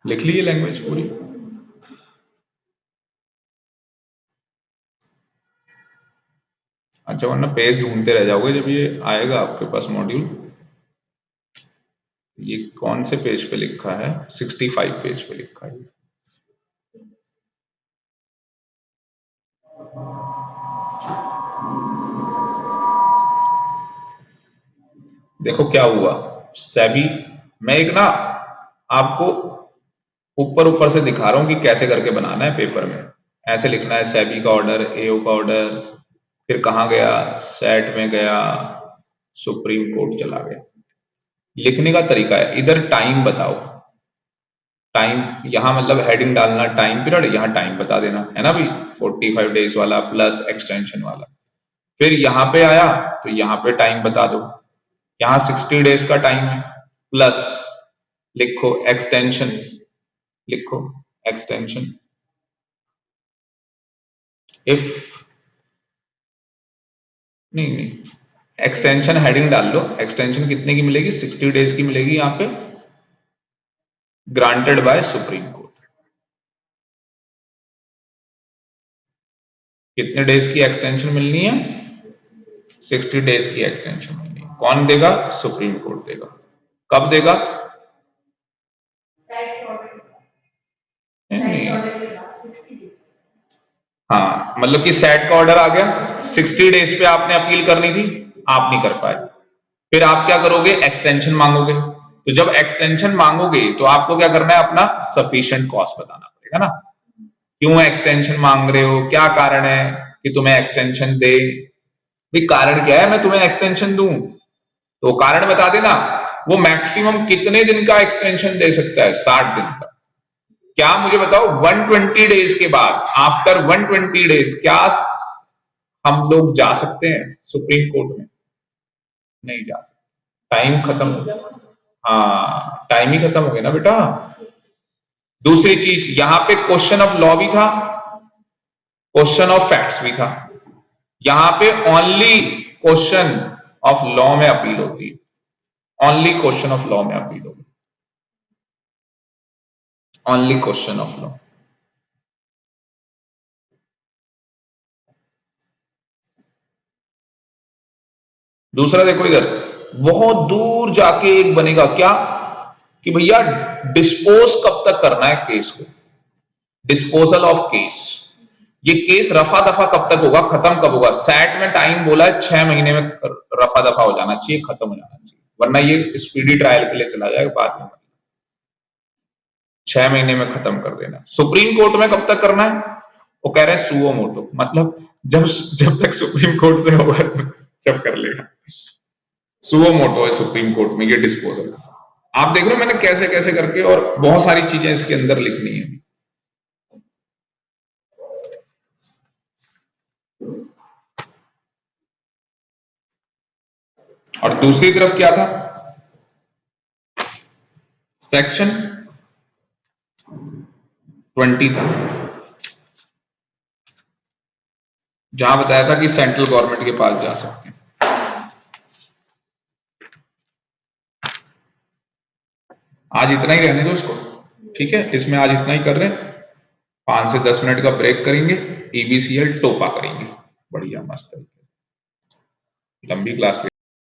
लिख ली ये लैंग्वेज पूरी? अच्छा, वरना पेज ढूंढते रह जाओगे जब ये आएगा आपके पास मॉड्यूल। ये कौन से पेज पे लिखा है? 65 पेज पे लिखा है। देखो क्या हुआ सेबी, मैं एक ना आपको ऊपर ऊपर से दिखा रहा हूं कि कैसे करके बनाना है पेपर में। ऐसे लिखना है सेबी का ऑर्डर, एओ का ऑर्डर, फिर कहां गया? सेट में गया, सुप्रीम कोर्ट चला गया। लिखने का तरीका है, इधर टाइम बताओ, टाइम यहां मतलब हेडिंग डालना टाइम पीरियड, यहां टाइम बता देना, है ना भाई? 45 डेज वाला प्लस एक्सटेंशन वाला। फिर यहां पे आया तो यहां पे टाइम बता दो, यहां 60 डेज का टाइम है, प्लस लिखो एक्सटेंशन, लिखो एक्सटेंशन इफ, नहीं एक्सटेंशन हेडिंग डाल लो। एक्सटेंशन कितने की मिलेगी? 60 डेज की मिलेगी यहां पे, ग्रांटेड बाय सुप्रीम कोर्ट। कितने डेज की एक्सटेंशन मिलनी है? 60 डेज की एक्सटेंशन मिलनी है। कौन देगा? सुप्रीम कोर्ट देगा। कब देगा? हाँ, मतलब कि सेट का ऑर्डर आ गया, 60 डेज पे आपने अपील करनी थी, आप नहीं कर पाए, फिर आप क्या करोगे? एक्सटेंशन मांगोगे। तो जब एक्सटेंशन मांगोगे तो आपको क्या करना है? अपना सफिशिएंट कॉस्ट बताना पड़ेगा ना। क्यों एक्सटेंशन मांग रहे हो, क्या कारण है कि तुम्हें एक्सटेंशन दे? भाई कारण क्या है मैं तुम्हें एक्सटेंशन दूं? तो कारण बता देना। वो मैक्सिमम कितने दिन का एक्सटेंशन दे सकता है? 60 दिन का। क्या मुझे बताओ 120 डेज के बाद, आफ्टर 120 डेज क्या हम लोग जा सकते हैं सुप्रीम कोर्ट में? नहीं जा सकते, टाइम खत्म हो गया। हाँ, टाइम ही खत्म हो गया ना बेटा। दूसरी चीज, यहां पे क्वेश्चन ऑफ लॉ भी था, क्वेश्चन ऑफ फैक्ट्स भी था। यहां पे ओनली क्वेश्चन ऑफ लॉ में अपील होती है, ओनली क्वेश्चन ऑफ लॉ में अपील होगी, ओनली क्वेश्चन ऑफ लॉ। दूसरा देखो इधर, बहुत दूर जाके एक बनेगा क्या कि भैया डिस्पोज कब तक करना है केस को, डिस्पोजल ऑफ केस। ये केस रफा दफा कब तक होगा, खत्म कब होगा। सैट में टाइम बोला है 6 महीने में रफा दफा हो जाना चाहिए, खत्म हो जाना चाहिए, वरना ये स्पीडी ट्रायल के लिए चला जाएगा बाद में। 6 महीने में खत्म कर देना। सुप्रीम कोर्ट में कब तक करना है, वो कह रहे हैं सुओ मोटो, मतलब जब जब तक सुप्रीम कोर्ट से होगा जब कर लेगा। सुओ मोटो है सुप्रीम कोर्ट में ये डिस्पोजल। आप देख रहे हो मैंने कैसे कैसे करके, और बहुत सारी चीजें इसके अंदर लिखनी है। और दूसरी तरफ क्या था, सेक्शन 20 था, जहां बताया था कि सेंट्रल गवर्नमेंट के पास जा सकते हैं। आज इतना ही रहने दो इसको, ठीक है, इसमें आज इतना ही कर रहे हैं। 5 से 10 मिनट का ब्रेक करेंगे, EBCL टोपा करेंगे, बढ़िया मस्त तरीके, लंबी क्लास